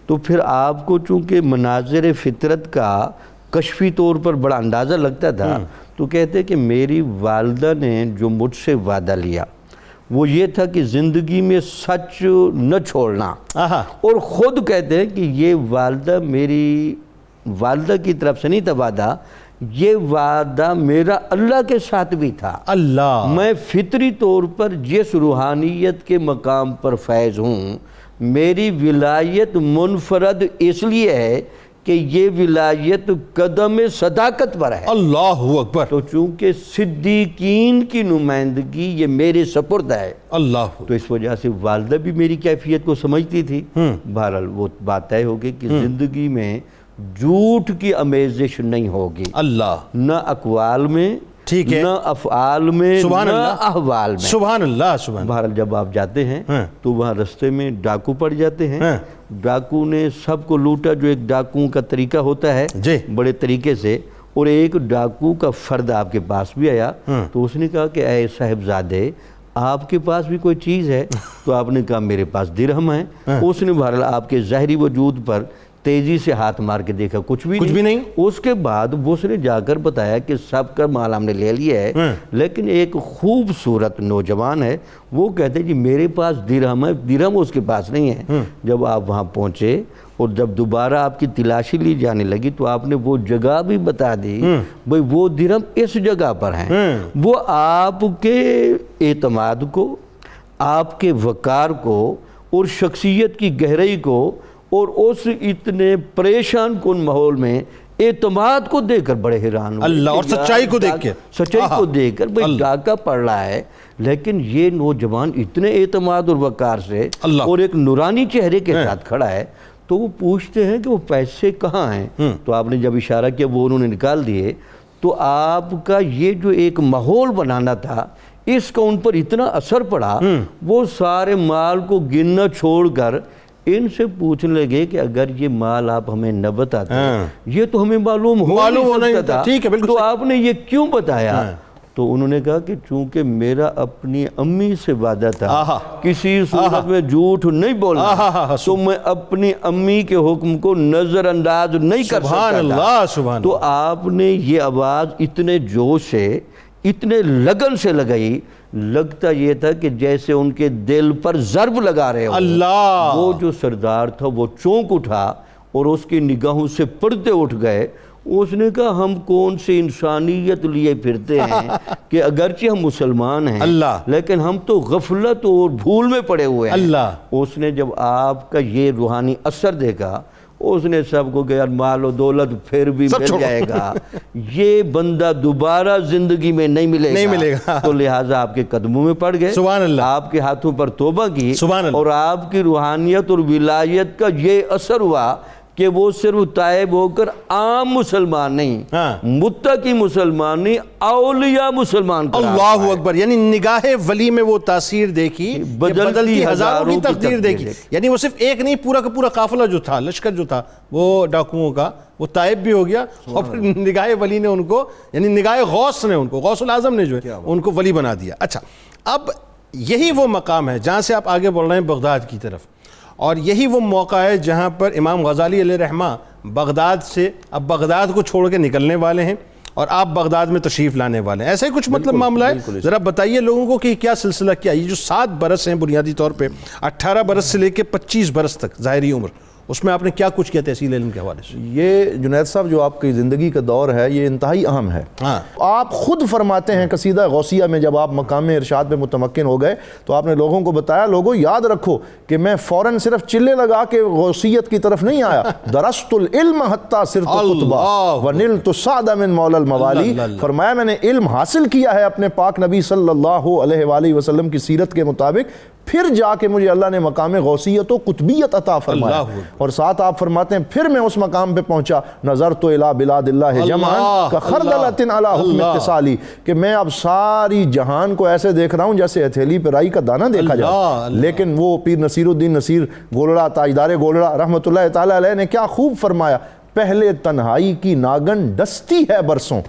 تو پھر آپ کو چونکہ مناظر فطرت کا کشفی طور پر بڑا اندازہ لگتا تھا، تو کہتے کہ میری والدہ نے جو مجھ سے وعدہ لیا وہ یہ تھا کہ زندگی میں سچ نہ چھوڑنا، اور خود کہتے ہیں کہ یہ وعدہ میری والدہ کی طرف سے نہیں تھا وعدہ، یہ وعدہ میرا اللہ کے ساتھ بھی تھا۔ اللہ، میں فطری طور پر جس روحانیت کے مقام پر فیض ہوں، میری ولایت منفرد اس لیے ہے کہ یہ ولایت قدم صداقت پر ہے، اللہ اکبر، تو چونکہ صدیقین کی نمائندگی یہ میرے سپرد ہے، اللہ، تو اس وجہ سے والدہ بھی میری کیفیت کو سمجھتی تھی۔ بہرحال وہ بات طے ہوگی کہ زندگی میں جھوٹ کی آمیزش نہیں ہوگی، اللہ، نہ اقوال میں، ٹھیک ہے، نہ افعال میں، سبحان نہ اللہ، احوال میں۔ سبحان اللہ، سبحان اللہ۔ بہرحال جب آپ جاتے ہیں تو وہاں رستے میں ڈاکو پڑ جاتے ہیں، ڈاکو نے سب کو لوٹا جو ایک ڈاکو کا طریقہ ہوتا ہے جی، بڑے طریقے سے، اور ایک ڈاکو کا فرد آپ کے پاس بھی آیا تو اس نے کہا کہ اے صاحبزادے آپ کے پاس بھی کوئی چیز ہے؟ تو آپ نے کہا میرے پاس درہم ہے۔ اس نے بہرحال آپ کے ظاہری وجود پر تیزی سے ہاتھ مار کے دیکھا، کچھ بھی نہیں۔ اس کے بعد اس نے جا کر بتایا کہ سب کا مال ہم نے لے لیا ہے، لیکن ایک خوبصورت نوجوان ہے، وہ کہتے ہیں جی میرے پاس درہم ہے، درہم اس کے پاس نہیں ہے۔ جب آپ وہاں پہنچے اور جب دوبارہ آپ کی تلاشی لی جانے لگی تو آپ نے وہ جگہ بھی بتا دی، بھئی وہ درہم اس جگہ پر ہیں۔ وہ آپ کے اعتماد کو، آپ کے وقار کو اور شخصیت کی گہرائی کو اور اس اتنے پریشان کن ماحول میں اعتماد کو دیکھ کر بڑے حیران ہوئے، اللہ، اور سچائی کو دیکھ کے، سچائی کو دیکھ کر بھئی ڈاکہ پڑ رہا ہے لیکن یہ نوجوان اتنے اعتماد اور وقار سے اور ایک نورانی چہرے کے ساتھ کھڑا ہے، تو وہ پوچھتے ہیں کہ وہ پیسے کہاں ہیں؟ تو آپ نے جب اشارہ کیا وہ انہوں نے نکال دیے، تو آپ کا یہ جو ایک ماحول بنانا تھا اس کا ان پر اتنا اثر پڑا، وہ سارے مال کو گننا چھوڑ کر ان سے پوچھنے لگے کہ اگر یہ مال آپ ہمیں نہ بتاتے یہ تو ہمیں معلوم ہو نہیں سکتا تھا، تو آپ نے یہ کیوں بتایا؟ تو انہوں نے کہا کہ چونکہ میرا اپنی امی سے وعدہ تھا کسی صورت میں جھوٹ نہیں بولنا، تو میں اپنی امی کے حکم کو نظر انداز نہیں کر سکتا تھا۔ تو آپ نے یہ آواز اتنے جوش سے، اتنے لگن سے لگائی، لگتا یہ تھا کہ جیسے ان کے دل پر ضرب لگا رہے ہو۔ اللہ، وہ جو سردار تھا وہ چونک اٹھا اور اس کی نگاہوں سے پردے اٹھ گئے۔ اس نے کہا ہم کون سے انسانیت لیے پھرتے ہیں کہ اگرچہ ہم مسلمان ہیں لیکن ہم تو غفلت اور بھول میں پڑے ہوئے ہیں۔ اس نے جب آپ کا یہ روحانی اثر دیکھا، اس نے سب کو کہ مال و دولت پھر بھی مل جائے گا، یہ بندہ دوبارہ زندگی میں نہیں ملے گا، تو لہٰذا آپ کے قدموں میں پڑ گئے، آپ کے ہاتھوں پر توبہ کی، اور آپ کی روحانیت اور ولایت کا یہ اثر ہوا کہ وہ صرف تائب ہو کر عام مسلمان نہیں، متقی مسلمان نہیں، اولیاء مسلمان قرار پائے۔ اللہ اکبر، یعنی نگاہ ولی میں وہ تاثیر دیکھی، بدلتی ہزاروں کی تقدیر دیکھی، یعنی وہ صرف ایک نہیں، پورا کا پورا قافلہ جو تھا، لشکر جو تھا وہ ڈاکوؤں کا، وہ تائب بھی ہو گیا، اور پھر نگاہ ولی نے ان کو، یعنی نگاہ غوث نے ان کو، غوث العظم نے جو ہے ان کو ولی بنا دیا۔ اچھا، اب یہی وہ مقام ہے جہاں سے آپ آگے بڑھ رہے ہیں بغداد کی طرف، اور یہی وہ موقع ہے جہاں پر امام غزالی علیہ رحمہ بغداد سے اب بغداد کو چھوڑ کے نکلنے والے ہیں اور آپ بغداد میں تشریف لانے والے ہیں، ایسا ہی کچھ مطلب معاملہ ہے؟ ذرا بتائیے لوگوں کو کہ کیا سلسلہ کیا، یہ جو 7 برس ہیں بنیادی طور پہ، 18 برس سے لے کے 25 برس تک ظاہری عمر، اس میں آپ نے کیا کچھ کیا تحصیل علم کے حوالے سے؟ یہ جنید صاحب جو آپ کی زندگی کا دور ہے یہ انتہائی اہم ہے۔ آپ خود فرماتے ہیں قصیدہ غوثیہ میں جب آپ مقام ارشاد میں متمکن ہو گئے تو آپ نے لوگوں کو بتایا لوگوں یاد رکھو کہ میں فوراً صرف چلے لگا کے غوثیت کی طرف نہیں آیا، درست العلم حتی صرت قطبہ ونلت السعد من مولا الموالی، فرمایا میں نے علم حاصل کیا ہے اپنے پاک نبی صلی اللہ علیہ وآلہ وسلم کی سیرت کے مطابق، پھر جا کے مجھے اللہ نے مقام غوثیت و قطبیت عطا فرمایا، اور ساتھ آپ فرماتے ہیں پھر میں اس مقام پہ پہنچا، نظرت الی بلاد اللہ جمعا کخردلۃ علی حکم اتصالی، کہ میں اب ساری جہان کو ایسے دیکھ رہا ہوں جیسے ہتھیلی پہ رائی کا دانہ دیکھا جاتا۔ لیکن وہ پیر نصیر الدین نصیر گولڑا، تاجدار گولڑا رحمۃ اللہ تعالیٰ علیہ نے کیا خوب فرمایا، پہلے تنہائی کی ناگن ڈستی ہے برسوں،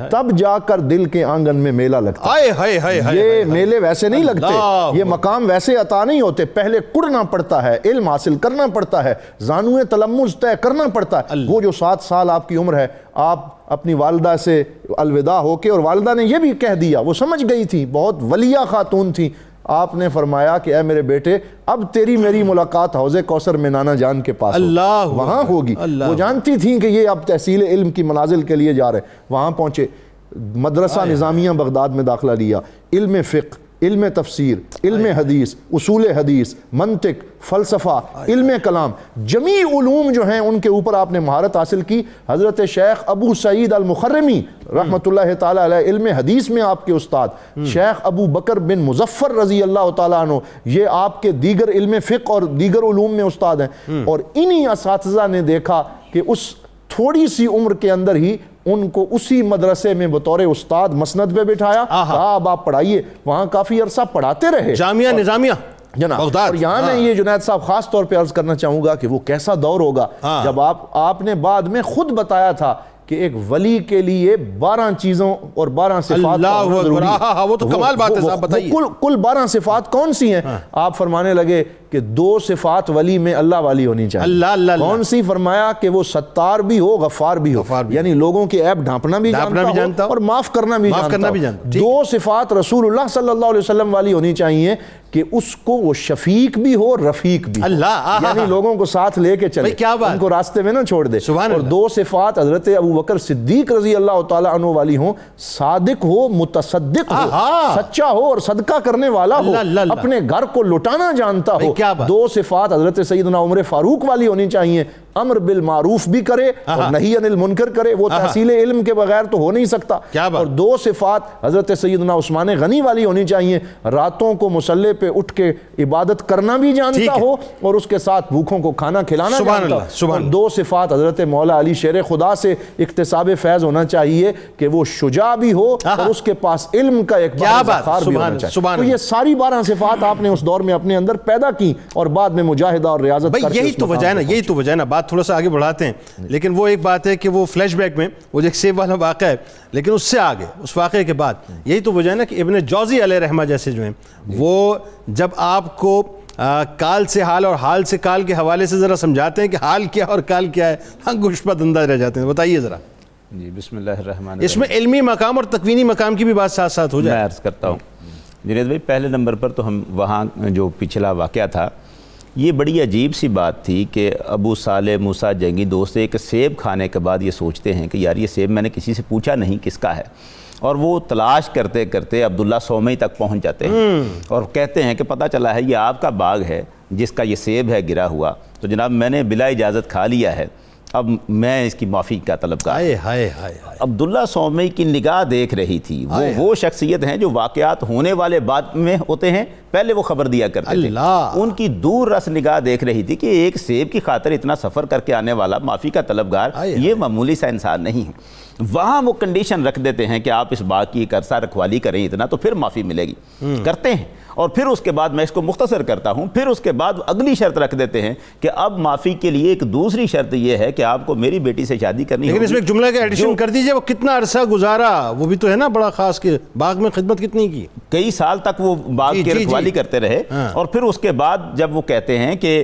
تب جا کر دل کے آنگن میں میلہ لگتا ہے۔ یہ میلے ویسے نہیں لگتے، یہ مقام ویسے عطا نہیں ہوتے، پہلے کڑنا پڑتا ہے، علم حاصل کرنا پڑتا ہے، زانوے تلمذ طے کرنا پڑتا ہے۔ وہ جو 7 سال آپ کی عمر ہے، آپ اپنی والدہ سے الوداع ہو کے، اور والدہ نے یہ بھی کہہ دیا، وہ سمجھ گئی تھی، بہت ولیہ خاتون تھی، آپ نے فرمایا کہ اے میرے بیٹے اب تیری میری ملاقات حوض کوثر میں نانا جان کے پاس وہاں ہوگی۔ وہ جانتی تھیں کہ یہ اب تحصیل علم کی منازل کے لیے جا رہے، وہاں پہنچے، مدرسہ نظامیہ بغداد میں داخلہ لیا، علم فقہ، علم تفسیر، علم حدیث، اصول حدیث، منطق، فلسفہ، علم کلام، جمیع علوم جو ہیں ان کے اوپر آپ نے مہارت حاصل کی۔ حضرت شیخ ابو سعید المخرمی رحمۃ اللہ تعالیٰ علیہ علم حدیث میں آپ کے استاد، شیخ ابو بکر بن مظفر رضی اللہ تعالیٰ عنہ یہ آپ کے دیگر علم فقہ اور دیگر علوم میں استاد ہیں، اور انہی اساتذہ نے دیکھا کہ اس تھوڑی سی عمر کے اندر ہی ان کو اسی مدرسے میں بطور استاد مسند پہ بٹھایا، کہا اب آپ پڑھائیے، وہاں کافی عرصہ پڑھاتے رہے، جامعہ نظامیہ جناب۔ بغداد۔ اور یہاں میں یہ جنید صاحب خاص طور پہ عرض کرنا چاہوں گا کہ وہ کیسا دور ہوگا جب آپ نے بعد میں خود بتایا تھا کہ ایک ولی کے لیے 12 چیزوں اور 12 صفات کا ہونا ضروری ہے۔ وہ تو کمال بات ہے صاحب، بتائیے کل 12 صفات کون سی ہیں؟ آپ فرمانے لگے کہ 2 صفات ولی میں اللہ والی ہونی چاہیے۔ کون سی؟ فرمایا کہ وہ ستار بھی ہو، غفار بھی ہو، یعنی لوگوں کے عیب ڈھانپنا بھی جانتا ہو اور معاف کرنا بھی جانتا ہو۔ 2 صفات رسول اللہ صلی اللہ علیہ وسلم والی ہونی چاہیے کہ اس کو وہ شفیق بھی ہو، رفیق بھی ہو، یعنی لوگوں کو ساتھ لے کے چلے، ان کو راستے میں نہ چھوڑ دے۔ اور 2 صفات حضرت ابو بکر صدیق رضی اللہ تعالیٰ عنہ والی ہوں، صادق ہو، متصدق ہو، سچا ہو اور صدقہ کرنے والا ہو، اپنے گھر کو لٹانا جانتا ہو۔ 2 صفات حضرت سیدنا عمر فاروق والی ہونی چاہیے، امر بالمعروف بھی کرے اور نہی عن المنکر کرے، وہ تحصیل علم کے بغیر تو ہو نہیں سکتا۔ اور 2 صفات حضرت سیدنا عثمان غنی والی ہونی چاہیے، راتوں کو مصلی پہ اٹھ کے عبادت کرنا بھی جانتا ہو اور اس کے ساتھ بھوکوں کو کھانا کھلانا جانتا ہو۔ اور 2 صفات حضرت مولا علی شیر خدا سے اکتساب فیض ہونا چاہیے کہ وہ شجاع بھی ہو اور اس کے پاس علم کا ایک ذخائر بھی ہونا چاہیے۔ تو یہ ساری 12 صفات آپ نے اس دور میں اپنے اندر پیدا کی اور بعد میں مجاہدہ اور ریاضت کر کے یہی تو وجہ ہے نا، یہی تو وجہ ہے نا۔ بات تھوڑا سا آگے بڑھاتے ہیں، لیکن وہ ایک بات ہے کہ وہ فلیش بیک میں وہ جو ایک سیب والا واقعہ ہے، لیکن اس سے آگے اس واقعے کے بعد یہی تو وجہ ہے نا کہ ابن جوزی علیہ رحمہ جیسے جو ہیں وہ جب آپ کو کال سے حال اور حال سے کال کے حوالے سے ذرا سمجھاتے ہیں کہ حال کیا اور کال کیا ہے، ہم گوشت پت انداز رہ جاتے ہیں۔ بتائیے ذرا۔ جی بسم اللہ الرحمن الرحیم۔ اس میں علمی مقام اور تکوینی مقام کی بھی بات ساتھ ساتھ ہو جائے۔ میں عرض کرتا ہوں جنید بھائی، پہلے نمبر پر تو ہم وہاں جو پچھلا واقعہ تھا، یہ بڑی عجیب سی بات تھی کہ ابو صالح موسیٰ جنگی دوست ایک سیب کھانے کے بعد یہ سوچتے ہیں کہ یار یہ سیب میں نے کسی سے پوچھا نہیں کس کا ہے، اور وہ تلاش کرتے کرتے عبداللہ سومی تک پہنچ جاتے ہیں اور کہتے ہیں کہ پتہ چلا ہے یہ آپ کا باغ ہے جس کا یہ سیب ہے گرا ہوا، تو جناب میں نے بلا اجازت کھا لیا ہے، اب میں اس کی معافی کا طلبگار ہوں۔ عبداللہ سومی کی نگاہ دیکھ رہی تھی، وہ شخصیت ہیں جو واقعات ہونے والے بعد میں ہوتے ہیں، پہلے وہ خبر دیا کرتے تھے۔ ان کی دور رس نگاہ دیکھ رہی تھی کہ ایک سیب کی خاطر اتنا سفر کر کے آنے والا معافی کا طلبگار یہ معمولی سا انسان نہیں ہے۔ وہاں وہ کنڈیشن رکھ دیتے ہیں کہ آپ اس باغ کی ایک عرصہ رکھوالی کریں اتنا تو پھر معافی ملے گی، کرتے ہیں، اور پھر اس کے بعد میں اس کو مختصر کرتا ہوں، پھر اس کے بعد اگلی شرط رکھ دیتے ہیں کہ اب معافی کے لیے ایک دوسری شرط یہ ہے کہ آپ کو میری بیٹی سے شادی کرنی ہوگی۔ لیکن اس میں ایک جملہ کا ایڈیشن کر دیجئے، وہ کتنا عرصہ گزارا، وہ بھی تو ہے نا بڑا خاص، کہ باغ میں خدمت کتنی کی، کئی سال تک وہ باغ کی رکھوالی کرتے رہے، اور پھر اس کے بعد جب وہ کہتے ہیں کہ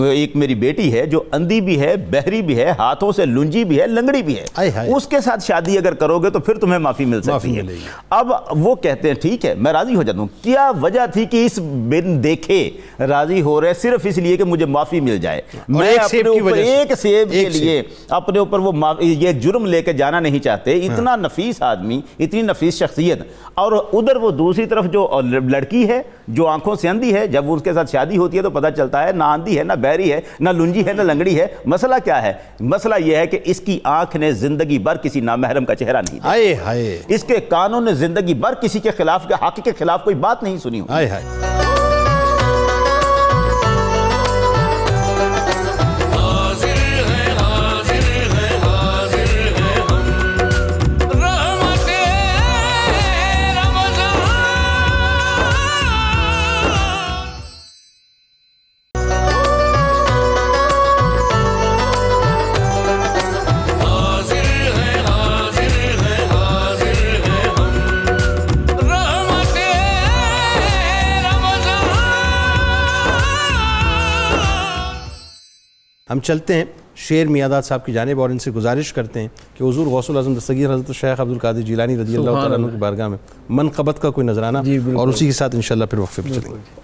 ایک میری بیٹی ہے جو اندھی بھی ہے، بہری بھی ہے، ہاتھوں سے لنجی بھی ہے، لنگڑی بھی ہے، اس کے ساتھ شادی اگر کرو گے تو پھر تمہیں معافی مل سکتی ہے۔ اب وہ کہتے ہیں ٹھیک ہے میں راضی ہو جاتا ہوں۔ کیا وجہ تھی کہ اس بن دیکھے راضی ہو رہے صرف اس لیے کہ مجھے معافی مل جائے؟ میں اپنے اوپر ایک سیب کے لیے اپنے اوپر وہ یہ جرم لے کے جانا نہیں چاہتے۔ اتنا نفیس آدمی، اتنی نفیس شخصیت، اور ادھر وہ دوسری طرف جو لڑکی ہے جو آنکھوں سے اندھی ہے، جب اس کے ساتھ شادی ہوتی ہے تو پتہ چلتا ہے نہ اندھی ہے، نہ بہری ہے، نہ لنجی ہے، نہ لنگڑی ہے۔ مسئلہ کیا ہے؟ مسئلہ یہ ہے کہ اس کی آنکھ نے زندگی بھر کسی نامحرم کا چہرہ نہیں دیکھا، اس کے کانوں نے زندگی بھر کسی کے خلاف، حق کے خلاف کوئی بات نہیں سنی ہوئی۔ ہم چلتے ہیں شیر میاداد صاحب کی جانب اور ان سے گزارش کرتے ہیں کہ حضور غوث العظم دستگیر حضرت شیخ عبدالقادر جیلانی رضی اللہ تعالیٰ عنہ کی بارگاہ میں منقبت کا کوئی نذرانہ، اور اسی کے ساتھ انشاءاللہ پھر وقفے پہ چلیں گے۔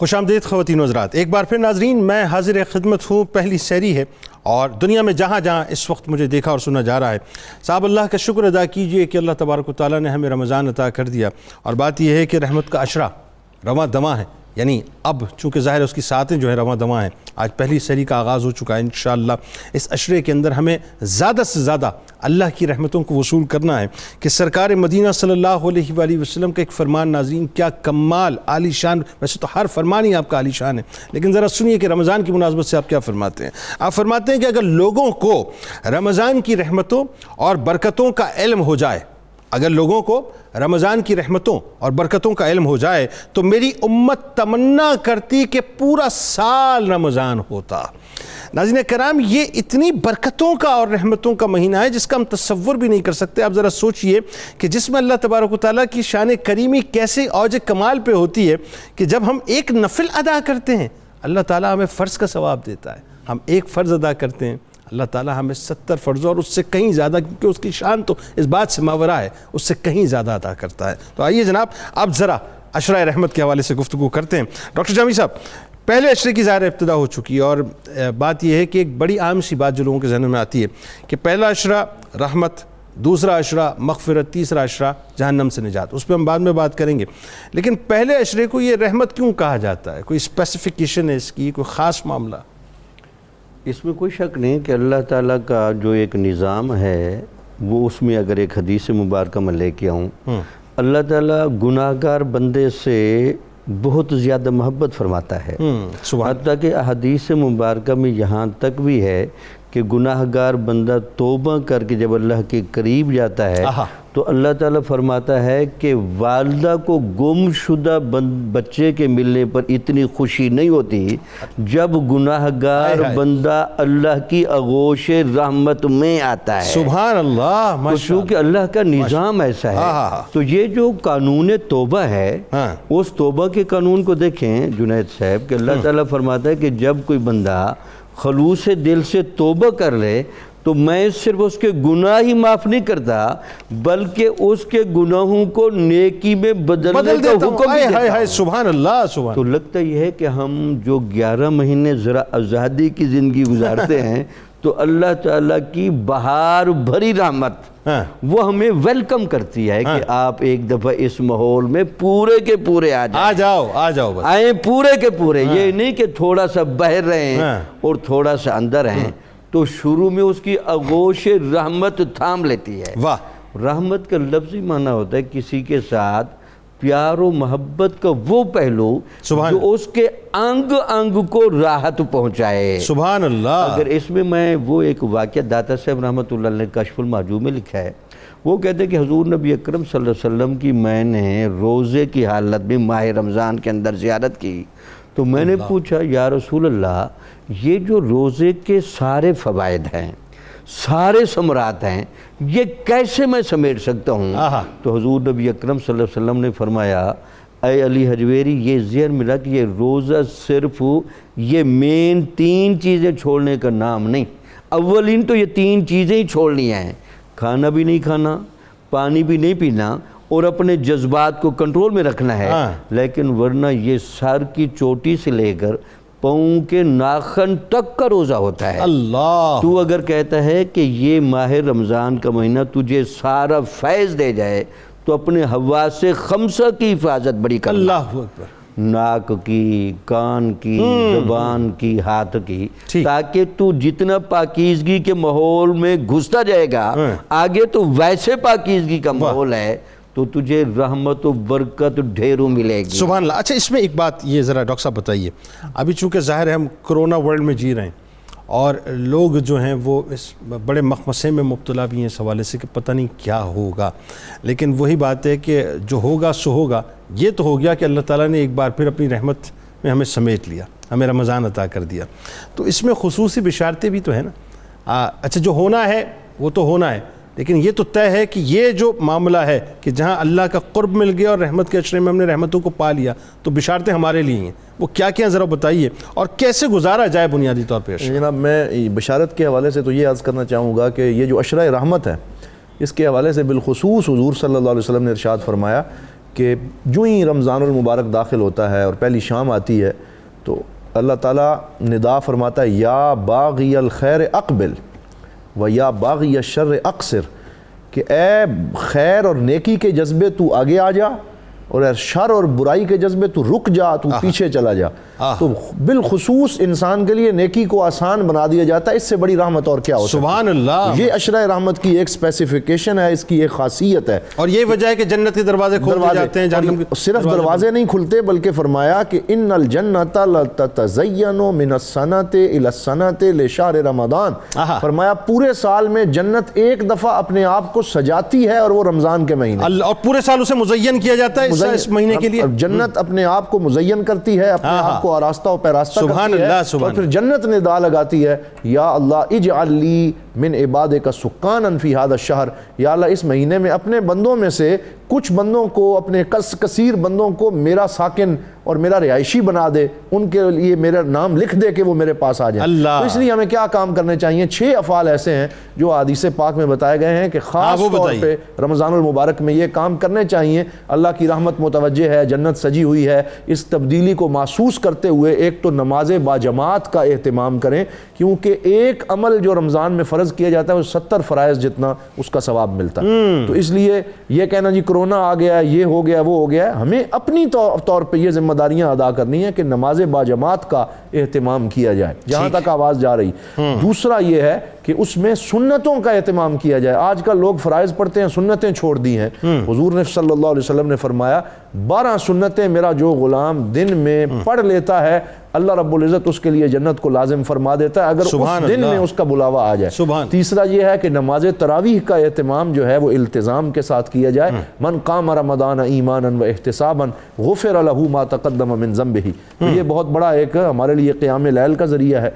خوش آمدید خواتین و حضرات، ایک بار پھر ناظرین میں حاضر خدمت ہوں۔ پہلی سحری ہے اور دنیا میں جہاں جہاں اس وقت مجھے دیکھا اور سنا جا رہا ہے، صاحب اللہ کا شکر ادا کیجئے کہ اللہ تبارک و تعالیٰ نے ہمیں رمضان عطا کر دیا، اور بات یہ ہے کہ رحمت کا عشرہ رواں دواں ہے، یعنی اب چونکہ ظاہر ہے اس کی ساتیں جو ہیں رواں دواں ہیں، آج پہلی سحری کا آغاز ہو چکا ہے۔ انشاءاللہ اس عشرے کے اندر ہمیں زیادہ سے زیادہ اللہ کی رحمتوں کو وصول کرنا ہے کہ سرکار مدینہ صلی اللہ علیہ وآلہ وسلم کا ایک فرمان ناظرین کیا کمال عالی شان، ویسے تو ہر فرمان ہی آپ کا عالی شان ہے، لیکن ذرا سنیے کہ رمضان کی مناسبت سے آپ کیا فرماتے ہیں۔ آپ فرماتے ہیں کہ اگر لوگوں کو رمضان کی رحمتوں اور برکتوں کا علم ہو جائے، اگر لوگوں کو رمضان کی رحمتوں اور برکتوں کا علم ہو جائے تو میری امت تمنا کرتی کہ پورا سال رمضان ہوتا۔ ناظرین کرام، یہ اتنی برکتوں کا اور رحمتوں کا مہینہ ہے جس کا ہم تصور بھی نہیں کر سکتے۔ آپ ذرا سوچئے کہ جس میں اللہ تبارک و تعالیٰ کی شان کریمی کیسے اوج کمال پہ ہوتی ہے کہ جب ہم ایک نفل ادا کرتے ہیں اللہ تعالیٰ ہمیں فرض کا ثواب دیتا ہے، ہم ایک فرض ادا کرتے ہیں اللہ تعالیٰ ہمیں 70 فرض اور اس سے کہیں زیادہ، کیونکہ اس کی شان تو اس بات سے ماورا ہے، اس سے کہیں زیادہ عطا کرتا ہے۔ تو آئیے جناب اب ذرا عشرہ رحمت کے حوالے سے گفتگو کرتے ہیں۔ ڈاکٹر جامی صاحب، پہلے عشرے کی ظاہر ابتدا ہو چکی ہے، اور بات یہ ہے کہ ایک بڑی عام سی بات جو لوگوں کے ذہنوں میں آتی ہے کہ پہلا عشرہ رحمت، دوسرا عشرہ مغفرت، تیسرا عشرہ جہنم سے نجات، اس پہ ہم بعد میں بات کریں گے، لیکن پہلے عشرے کو یہ رحمت کیوں کہا جاتا ہے؟ کوئی اسپیسیفیکیشن ہے اس کی، کوئی خاص معاملہ؟ اس میں کوئی شک نہیں کہ اللہ تعالیٰ کا جو ایک نظام ہے وہ، اس میں اگر ایک حدیث مبارکہ میں لے کے آؤں، اللہ تعالیٰ گناہ گار بندے سے بہت زیادہ محبت فرماتا ہے، حتیٰ کہ حدیث مبارکہ میں یہاں تک بھی ہے کہ گناہ گار بندہ توبہ کر کے جب اللہ کے قریب جاتا ہے تو اللہ تعالیٰ فرماتا ہے کہ والدہ کو گم شدہ بچے کے ملنے پر اتنی خوشی نہیں ہوتی جب گناہ گار بندہ اللہ کی آغوش رحمت میں آتا ہے۔ سبحان اللہ، چونکہ اللہ کا نظام ایسا ہے۔ تو یہ جو قانون توبہ ہے، اس توبہ کے قانون کو دیکھیں جنید صاحب، کہ اللہ تعالیٰ فرماتا ہے کہ جب کوئی بندہ خلوص دل سے توبہ کر لے تو میں صرف اس کے گناہ ہی معاف نہیں کرتا بلکہ اس کے گناہوں کو نیکی میں بدلنے کا حکم بھی دیتا ہوں۔ سبحان اللہ، سبحان۔ تو لگتا یہ ہے کہ ہم جو 11 مہینے ذرا آزادی کی زندگی گزارتے ہیں تو اللہ تعالیٰ کی بہار بھری رحمت وہ ہمیں ویلکم کرتی ہے کہ آپ ایک دفعہ اس ماحول میں پورے کے پورے آ جاؤ بس آئیں پورے کے پورے، یہ نہیں کہ تھوڑا سا باہر رہیں اور تھوڑا سا اندر ہیں۔ تو شروع میں اس کی آغوش رحمت تھام لیتی ہے۔ رحمت کا لفظی معنی ہوتا ہے کسی کے ساتھ پیار و محبت کا وہ پہلو جو اس کے انگ انگ کو راحت پہنچائے۔ سبحان اللہ۔ اگر اس میں وہ ایک واقعہ داتا صاحب رحمۃ اللہ علیہ نے کشف المحجوب میں لکھا ہے، وہ کہتے ہیں کہ حضور نبی اکرم صلی اللہ علیہ وسلم کی میں نے روزے کی حالت میں ماہ رمضان کے اندر زیارت کی، تو میں نے پوچھا یا رسول اللہ یہ جو روزے کے سارے فوائد ہیں، سارے ثمرات ہیں، یہ کیسے میں سمیٹ سکتا ہوں؟ تو حضور نبی اکرم صلی اللہ علیہ وسلم نے فرمایا، اے علی حجویری، یہ ذہن ملا کہ یہ روزہ صرف یہ مین 3 چیزیں چھوڑنے کا نام نہیں، اولین تو یہ 3 چیزیں ہی چھوڑنی ہیں، کھانا بھی نہیں کھانا، پانی بھی نہیں پینا، اور اپنے جذبات کو کنٹرول میں رکھنا ہے، لیکن ورنہ یہ سر کی چوٹی سے لے کر پاؤں کے ناخن تک کا روزہ ہوتا ہے۔ اللہ، تو اگر کہتا ہے کہ یہ ماہ رمضان کا مہینہ تجھے سارا فیض دے جائے تو اپنے حواس خمسہ کی حفاظت بڑی کر، اللہ اکبر، ناک کی، کان کی، زبان کی، ہاتھ کی، تاکہ تو جتنا پاکیزگی کے ماحول میں گھستا جائے گا آگے تو ویسے پاکیزگی کا ماحول ہے تو تجھے رحمت و برکت ڈھیروں ملے گی۔ سبحان اللہ۔ اچھا، اس میں ایک بات یہ ذرا ڈاکٹر صاحب بتائیے، ابھی چونکہ ظاہر ہے ہم کرونا ورلڈ میں جی رہے ہیں اور لوگ جو ہیں وہ اس بڑے مخمصے میں مبتلا بھی ہیں اس حوالے سے کہ پتہ نہیں کیا ہوگا، لیکن وہی بات ہے کہ جو ہوگا سو ہوگا۔ یہ تو ہو گیا کہ اللہ تعالیٰ نے ایک بار پھر اپنی رحمت میں ہمیں سمیٹ لیا، ہمیں رمضان عطا کر دیا، تو اس میں خصوصی بشارتیں بھی تو ہیں نا۔ اچھا، جو ہونا ہے وہ تو ہونا ہے، لیکن یہ تو طے ہے کہ یہ جو معاملہ ہے کہ جہاں اللہ کا قرب مل گیا اور رحمت کے عشرے میں ہم نے رحمتوں کو پا لیا، تو بشارتیں ہمارے لیے ہیں، وہ کیا کیا ذرا بتائیے اور کیسے گزارا جائے بنیادی طور پہ؟ جناب، میں بشارت کے حوالے سے تو یہ عرض کرنا چاہوں گا کہ یہ جو عشرہ رحمت ہے اس کے حوالے سے بالخصوص حضور صلی اللہ علیہ وسلم نے ارشاد فرمایا کہ جو ہی رمضان المبارک داخل ہوتا ہے اور پہلی شام آتی ہے تو اللہ تعالیٰ ندا فرماتا ہے یا باغی الخیر اقبل و یا باغی الشر اقصر، کہ اے خیر اور نیکی کے جذبے تو آگے آ جا، اور اے شر اور برائی کے جذبے تو رک جا، تو پیچھے چلا جا۔ تو بالخصوص انسان کے لیے نیکی کو آسان بنا دیا جاتا ہے، اس سے بڑی رحمت اور کیا ہوتا ہے؟ سبحان اللہ۔ یہ عشرہ رحمت کی ایک اسپیسیفیکیشن ہے، اس کی ایک خاصیت ہے، اور یہ وجہ ہے کہ جنت کے دروازے کھول دیے جاتے ہیں، جہنم کے صرف دروازے نہیں کھلتے بلکہ فرمایا کہ ان الجنت لتتزین من السنۃ الی السنۃ لشہر رمضان، فرمایا پورے سال میں جنت ایک دفعہ اپنے آپ کو سجاتی ہے اور وہ رمضان کے مہینے، اور پورے سال اسے مزین کیا جاتا ہے اس مہینے کے لیے۔ جنت اپنے آپ کو مزین کرتی ہے، اپنے آپ کو آراستہ و پیراستہ کرتی ہے، اور پھر جنت ندا لگاتی ہے یا اللہ اجعل لی من عبادک سکانا فی ھذا الشہر، یا اللہ اس مہینے میں اپنے بندوں میں سے کچھ بندوں کو، اپنے کثیر بندوں کو میرا ساکن اور میرا رہائشی بنا دے، ان کے لیے میرا نام لکھ دے کہ وہ میرے پاس آ جائیں۔ تو اس لیے ہمیں کیا کام کرنے چاہیے؟ 6 افعال ایسے ہیں جو حدیث پاک میں بتائے گئے ہیں کہ خاص طور پہ رمضان المبارک میں یہ کام کرنے چاہیے۔ اللہ کی رحمت متوجہ ہے، جنت سجی ہوئی ہے، اس تبدیلی کو محسوس کرتے ہوئے ایک تو نماز باجماعت کا اہتمام کریں، کیونکہ ایک عمل جو رمضان میں فرض کیا جاتا ہے وہ 70 فرائض جتنا اس کا ثواب ملتا ہے۔ تو اس لیے یہ کہنا جی کرونا آ گیا، یہ ہو گیا، وہ ہو گیا، ہمیں اپنی طور پہ یہ ذمہ داریاں ادا کرنی ہے کہ نماز باجماعت کا اہتمام کیا جائے جہاں تک آواز جا رہی۔ دوسرا یہ ہے کہ اس میں سنتوں کا اہتمام کیا جائے۔ آج کل لوگ فرائض پڑھتے ہیں، سنتیں چھوڑ دی ہیں۔ حضور نے صلی اللہ علیہ وسلم نے فرمایا 12 سنتیں میرا جو غلام دن میں پڑھ لیتا ہے اللہ رب العزت اس کے لیے جنت کو لازم فرما دیتا ہے اگر اس دن میں اس کا بلاوا آ جائے۔ تیسرا یہ ہے کہ نماز تراویح کا اہتمام جو ہے وہ التزام کے ساتھ کیا جائے۔ من قام رمضان ایمانا و احتسابا غفر له ما تقدم من ذنبه، یہ بہت بڑا ایک ہمارے لیے قیام لیل کا ذریعہ ہے۔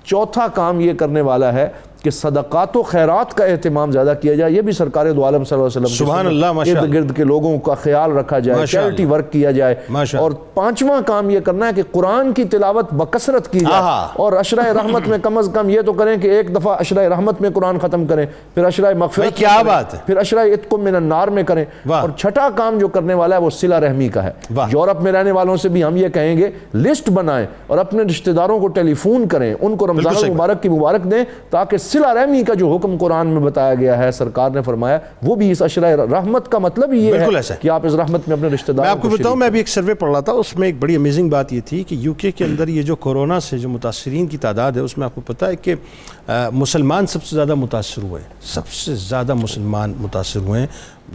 چوتھا کام یہ کرنے والا ہے کہ صدقات و خیرات کا اہتمام زیادہ کیا جائے، یہ بھی سرکار دو عالم صلی اللہ علیہ وسلم سبحان اللہ، ارد گرد کے لوگوں کا خیال رکھا جائے، چیریٹی ورک کیا جائے۔ اور پانچواں کام یہ کرنا ہے کہ قرآن کی تلاوت بکثرت کی جائے، اور عشرہ رحمت میں کم از کم یہ تو کریں کہ ایک دفعہ عشرہ رحمت میں قرآن ختم کریں، پھر عشرہ مغفرت کیا بات ہے، پھر عشرہ عتق من النار میں کریں۔ اور چھٹا کام جو کرنے والا ہے وہ صلہ رحمی کا ہے۔ یورپ میں رہنے والوں سے بھی ہم یہ کہیں گے لسٹ بنائیں اور اپنے رشتہ داروں کو ٹیلی فون کریں، ان کو رمضان المبارک کی مبارک دیں، تاکہ صلہ رحمی کا جو حکم قرآن میں بتایا گیا ہے سرکار نے فرمایا وہ بھی اس عشرہ رحمت کا مطلب یہ ہے کہ آپ اس رحمت میں اپنے رشتہ داروں کو۔ میں آپ کو بتاؤں، میں ابھی ایک سروے پڑھ رہا تھا، اس میں ایک بڑی امیزنگ بات یہ تھی کہ یو کے اندر یہ جو کورونا سے جو متاثرین کی تعداد ہے اس میں آپ کو پتہ ہے کہ مسلمان سب سے زیادہ متاثر ہوئے ہیں، سب سے زیادہ مسلمان متاثر ہوئے ہیں۔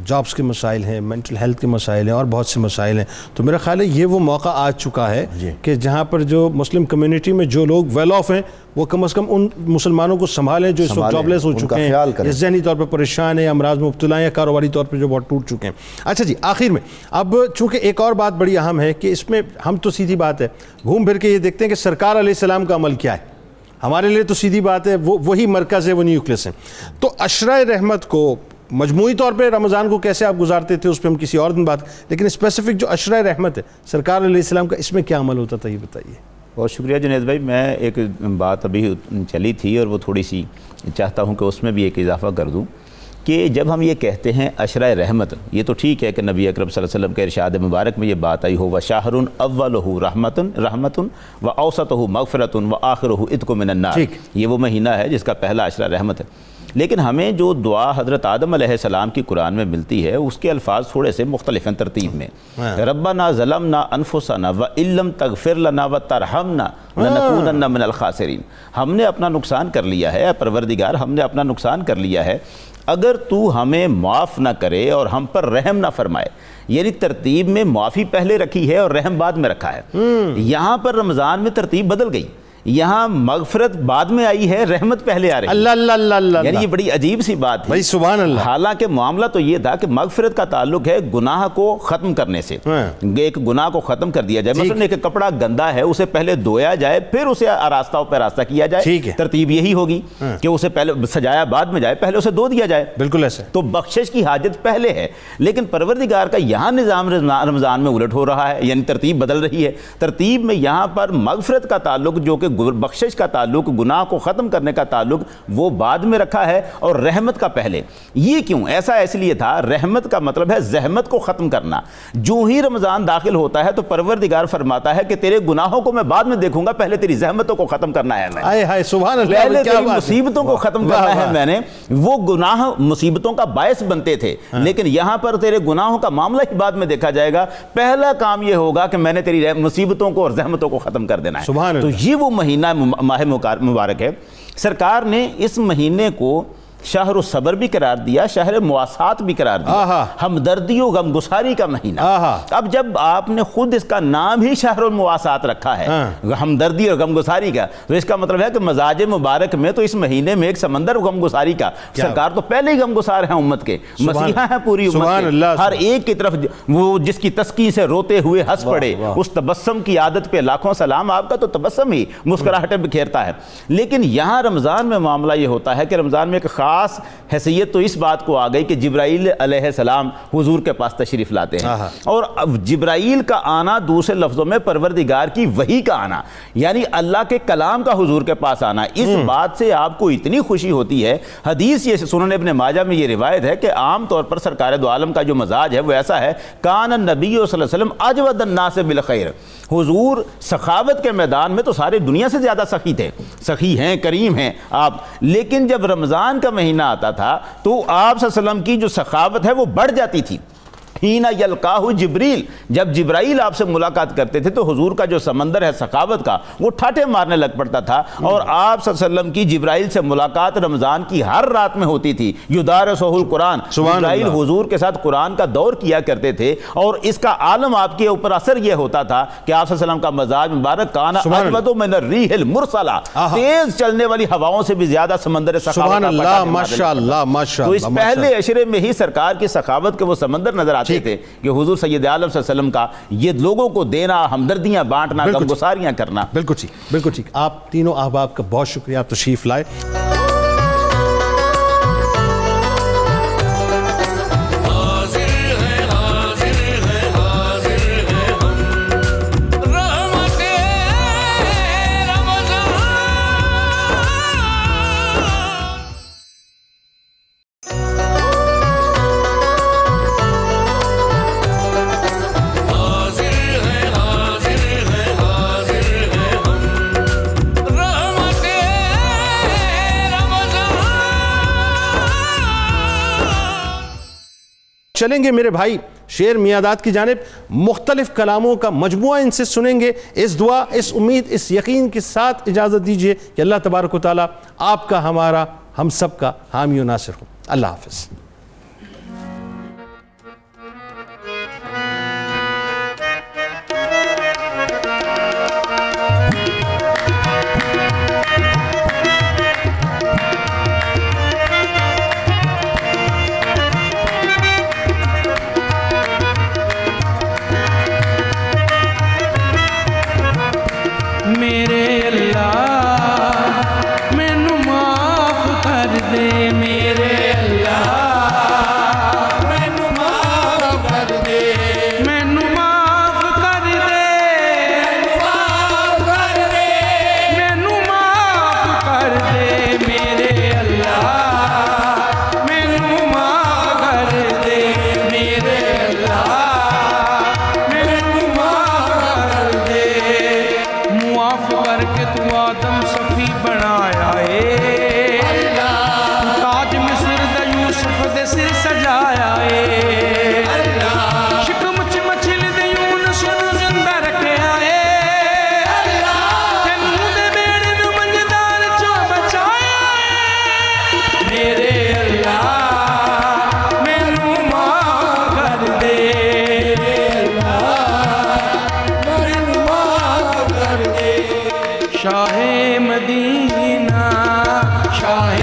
جابس کے مسائل ہیں، مینٹل ہیلتھ کے مسائل ہیں، اور بہت سے مسائل ہیں۔ تو میرا خیال ہے یہ وہ موقع آ چکا ہے کہ جہاں پر جو مسلم کمیونٹی میں جو لوگ ویل آف ہیں وہ کم از کم ان مسلمانوں کو سنبھالیں جو اس وقت جاب لیس ہو چکے ہیں، یا ذہنی طور پر پریشان ہیں، امراض میں مبتلا ہیں، یا کاروباری طور پر جو بہت ٹوٹ چکے ہیں۔ اچھا جی، آخر میں اب چونکہ ایک اور بات بڑی اہم ہے کہ اس میں ہم تو سیدھی بات ہے گھوم پھر کے یہ دیکھتے ہیں کہ سرکار علیہ السلام کا عمل کیا ہے۔ ہمارے لیے تو سیدھی بات ہے وہی مرکز ہے، وہ نیوکلس ہے۔ تو عشرہ رحمت کو مجموعی طور پہ رمضان کو کیسے آپ گزارتے تھے اس پہ ہم کسی اور دن بات، لیکن اسپیسیفک جو عشرہ رحمت ہے سرکار علیہ السلام کا، اس میں کیا عمل ہوتا تھا یہ بتائیے۔ بہت شکریہ جنید بھائی۔ میں ایک بات ابھی چلی تھی اور وہ تھوڑی سی چاہتا ہوں کہ اس میں بھی ایک اضافہ کر دوں کہ جب ہم یہ کہتے ہیں عشرہ رحمت، یہ تو ٹھیک ہے کہ نبی اکرم صلی اللہ علیہ وسلم کے ارشاد مبارک میں یہ بات آئی ہو وَشَهْرٌ أَوَّلُهُ رَحْمَةٌ وَأَوْسَطُهُ مَغْفِرَةٌ وَآخِرُهُ عِتْقٌ مِنَ النَّارِ، یہ وہ مہینہ ہے جس کا پہلا عشرہ رحمت ہے۔ لیکن ہمیں جو دعا حضرت آدم علیہ السلام کی قرآن میں ملتی ہے اس کے الفاظ تھوڑے سے مختلف ہیں ترتیب میں۔ ربنا ظلمنا انفسنا وان لم تغفر لنا وترحمنا لنکونن من الخاسرین، ہم نے اپنا نقصان کر لیا ہے، پروردگار ہم نے اپنا نقصان کر لیا ہے، اگر تو ہمیں معاف نہ کرے اور ہم پر رحم نہ فرمائے۔ یعنی ترتیب میں معافی پہلے رکھی ہے اور رحم بعد میں رکھا ہے۔ یہاں پر رمضان میں ترتیب بدل گئی، یہاں مغفرت بعد میں آئی ہے، رحمت پہلے آ رہی ہے۔ اللہ اللہ اللہ اللہ، یعنی یہ بڑی عجیب سی بات ہے بھائی، سبحان اللہ۔ حالانکہ معاملہ تو یہ تھا کہ مغفرت کا تعلق ہے گناہ کو ختم کرنے سے، ایک گناہ کو ختم کر دیا جائے۔ مثلا ایک کپڑا گندا ہے اسے پہلے دھویا جائے پھر اسے آراستہ و پیراستہ کیا جائے، ترتیب یہی ہوگی کہ اسے پہلے سجایا بعد میں جائے، پہلے اسے دھو دیا جائے، بالکل ایسے۔ تو بخشش کی حاجت پہلے ہے۔ لیکن پروردگار کا یہاں نظام رمضان میں الٹ ہو رہا ہے، یعنی ترتیب بدل رہی ہے۔ ترتیب میں یہاں پر مغفرت کا تعلق جو کہ بخشش کا تعلق، گناہ کو ختم کرنے کا تعلق وہ بعد میں رکھا ہے اور رحمت کا پہلے. یہ کیوں؟ ایسا اس لیے تھا، رحمت کا مطلب ہے زحمت کو ختم کرنا. جو ہی رمضان داخل ہوتا ہے تو پروردگار فرماتا ہے کہ تیرے گناہوں کو میں بعد میں دیکھوں گا، پہلے تیری زحمتوں کو ختم کرنا ہے. میں سبحان اللہ، پہلے تیری مصیبتوں کو ختم کرنا ہے. میں نے وہ گناہ مصیبتوں کا باعث بنتے تھے، لیکن یہاں پر تیرے گناہوں کا معاملہ ہی بعد میں دیکھا جائے گا. پہلا کام یہ ہوگا کہ میں نے تیری مصیبتوں کو اور زحمتوں کو ختم کر دینا ہے. تو یہ وہ مہینہ ماہ مبارک ہے. سرکار نے اس مہینے کو شہر الصبر بھی قرار دیا، شہر مواسات بھی قرار دیا، ہمدردی و غمگساری کا مہینہ. اب جب آپ نے خود اس کا نام ہی شہر المواسات رکھا ہے، ہمدردی اور غمگساری کا، تو اس کا مطلب ہے کہ مزاج مبارک میں تو اس مہینے میں ایک سمندر غمگساری کا. سرکار تو پہلے ہی غمگسار ہیں امت کے، مسیحا ہیں پوری امت کے. ہر ایک کی طرف وہ جس کی تسکین سے روتے ہوئے ہنس پڑے، اس تبسم کی عادت پہ لاکھوں سلام. آپ کا تو تبسم ہی مسکراہٹیں بکھیرتا ہے. لیکن یہاں رمضان میں معاملہ یہ ہوتا ہے کہ رمضان میں ایک خاص حیثیت تو اس بات کو آ گئی کہ جبرائیل علیہ السلام حضور کے پاس تشریف لاتے ہیں. اور جبرائیل کا آنا دوسرے لفظوں میں پروردگار کی وحی کا آنا، یعنی اللہ کے کلام کا حضور کے پاس آنا. اس بات سے آپ کو اتنی خوشی ہوتی ہے. حدیث یہ سنن ابن ماجہ میں یہ روایت ہے کہ عام طور پر سرکار دو عالم کا جو مزاج ہے وہ ایسا ہے، کان النبی صلی اللہ علیہ وسلم اجود الناس بالخیر. حضور سخاوت کے میدان میں تو ساری دنیا سے زیادہ سخی تھے، سخی ہیں، کریم ہیں آپ. لیکن جب رمضان کا مہینہ آتا تھا تو آپ صلی اللہ علیہ وسلم کی جو سخاوت ہے وہ بڑھ جاتی تھی. ہینا یلقاہ جبریل، جب جبرائیل آپ سے ملاقات کرتے تھے تو حضور کا جو سمندر ہے سخاوت کا وہ ٹھاٹے مارنے لگ پڑتا تھا. اور آپ صلی اللہ علیہ وسلم کی جبرائیل سے ملاقات رمضان کی ہر رات میں ہوتی تھی. یدارسہ القرآن، جبرائیل حضور کے ساتھ قرآن کا دور کیا کرتے تھے. اور اس کا عالم آپ کے اوپر اثر یہ ہوتا تھا کہ آپ صلی اللہ علیہ وسلم کا مزاج مبارک کانا اجود من الریح المرسلہ، تیز چلنے والی ہواؤں سے بھی زیادہ سمندر سخاوت کا. ماشاءاللہ ماشاءاللہ. تو اس پہلے عشرے میں ہی سرکار کی سخاوت کے وہ سمندر نظر آتے تھے کہ حضور سید عالم صلی اللہ علیہ وسلم کا یہ لوگوں کو دینا، ہمدردیاں بانٹنا، غمگساریاں کرنا. بالکل ٹھیک، بالکل ٹھیک. آپ تینوں احباب کا بہت شکریہ، آپ تشریف لائے. چلیں گے میرے بھائی شیر میادات کی جانب. مختلف کلاموں کا مجموعہ ان سے سنیں گے. اس دعا، اس امید، اس یقین کے ساتھ اجازت دیجیے کہ اللہ تبارک و تعالیٰ آپ کا، ہمارا، ہم سب کا حامی و ناصر ہو. اللہ حافظ. شاہ مدینہ، شاہ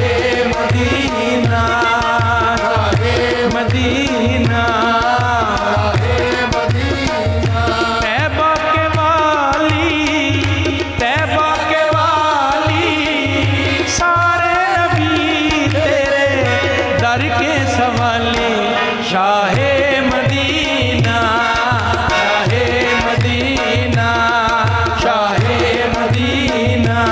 مدینہ، شاہ مدینہ.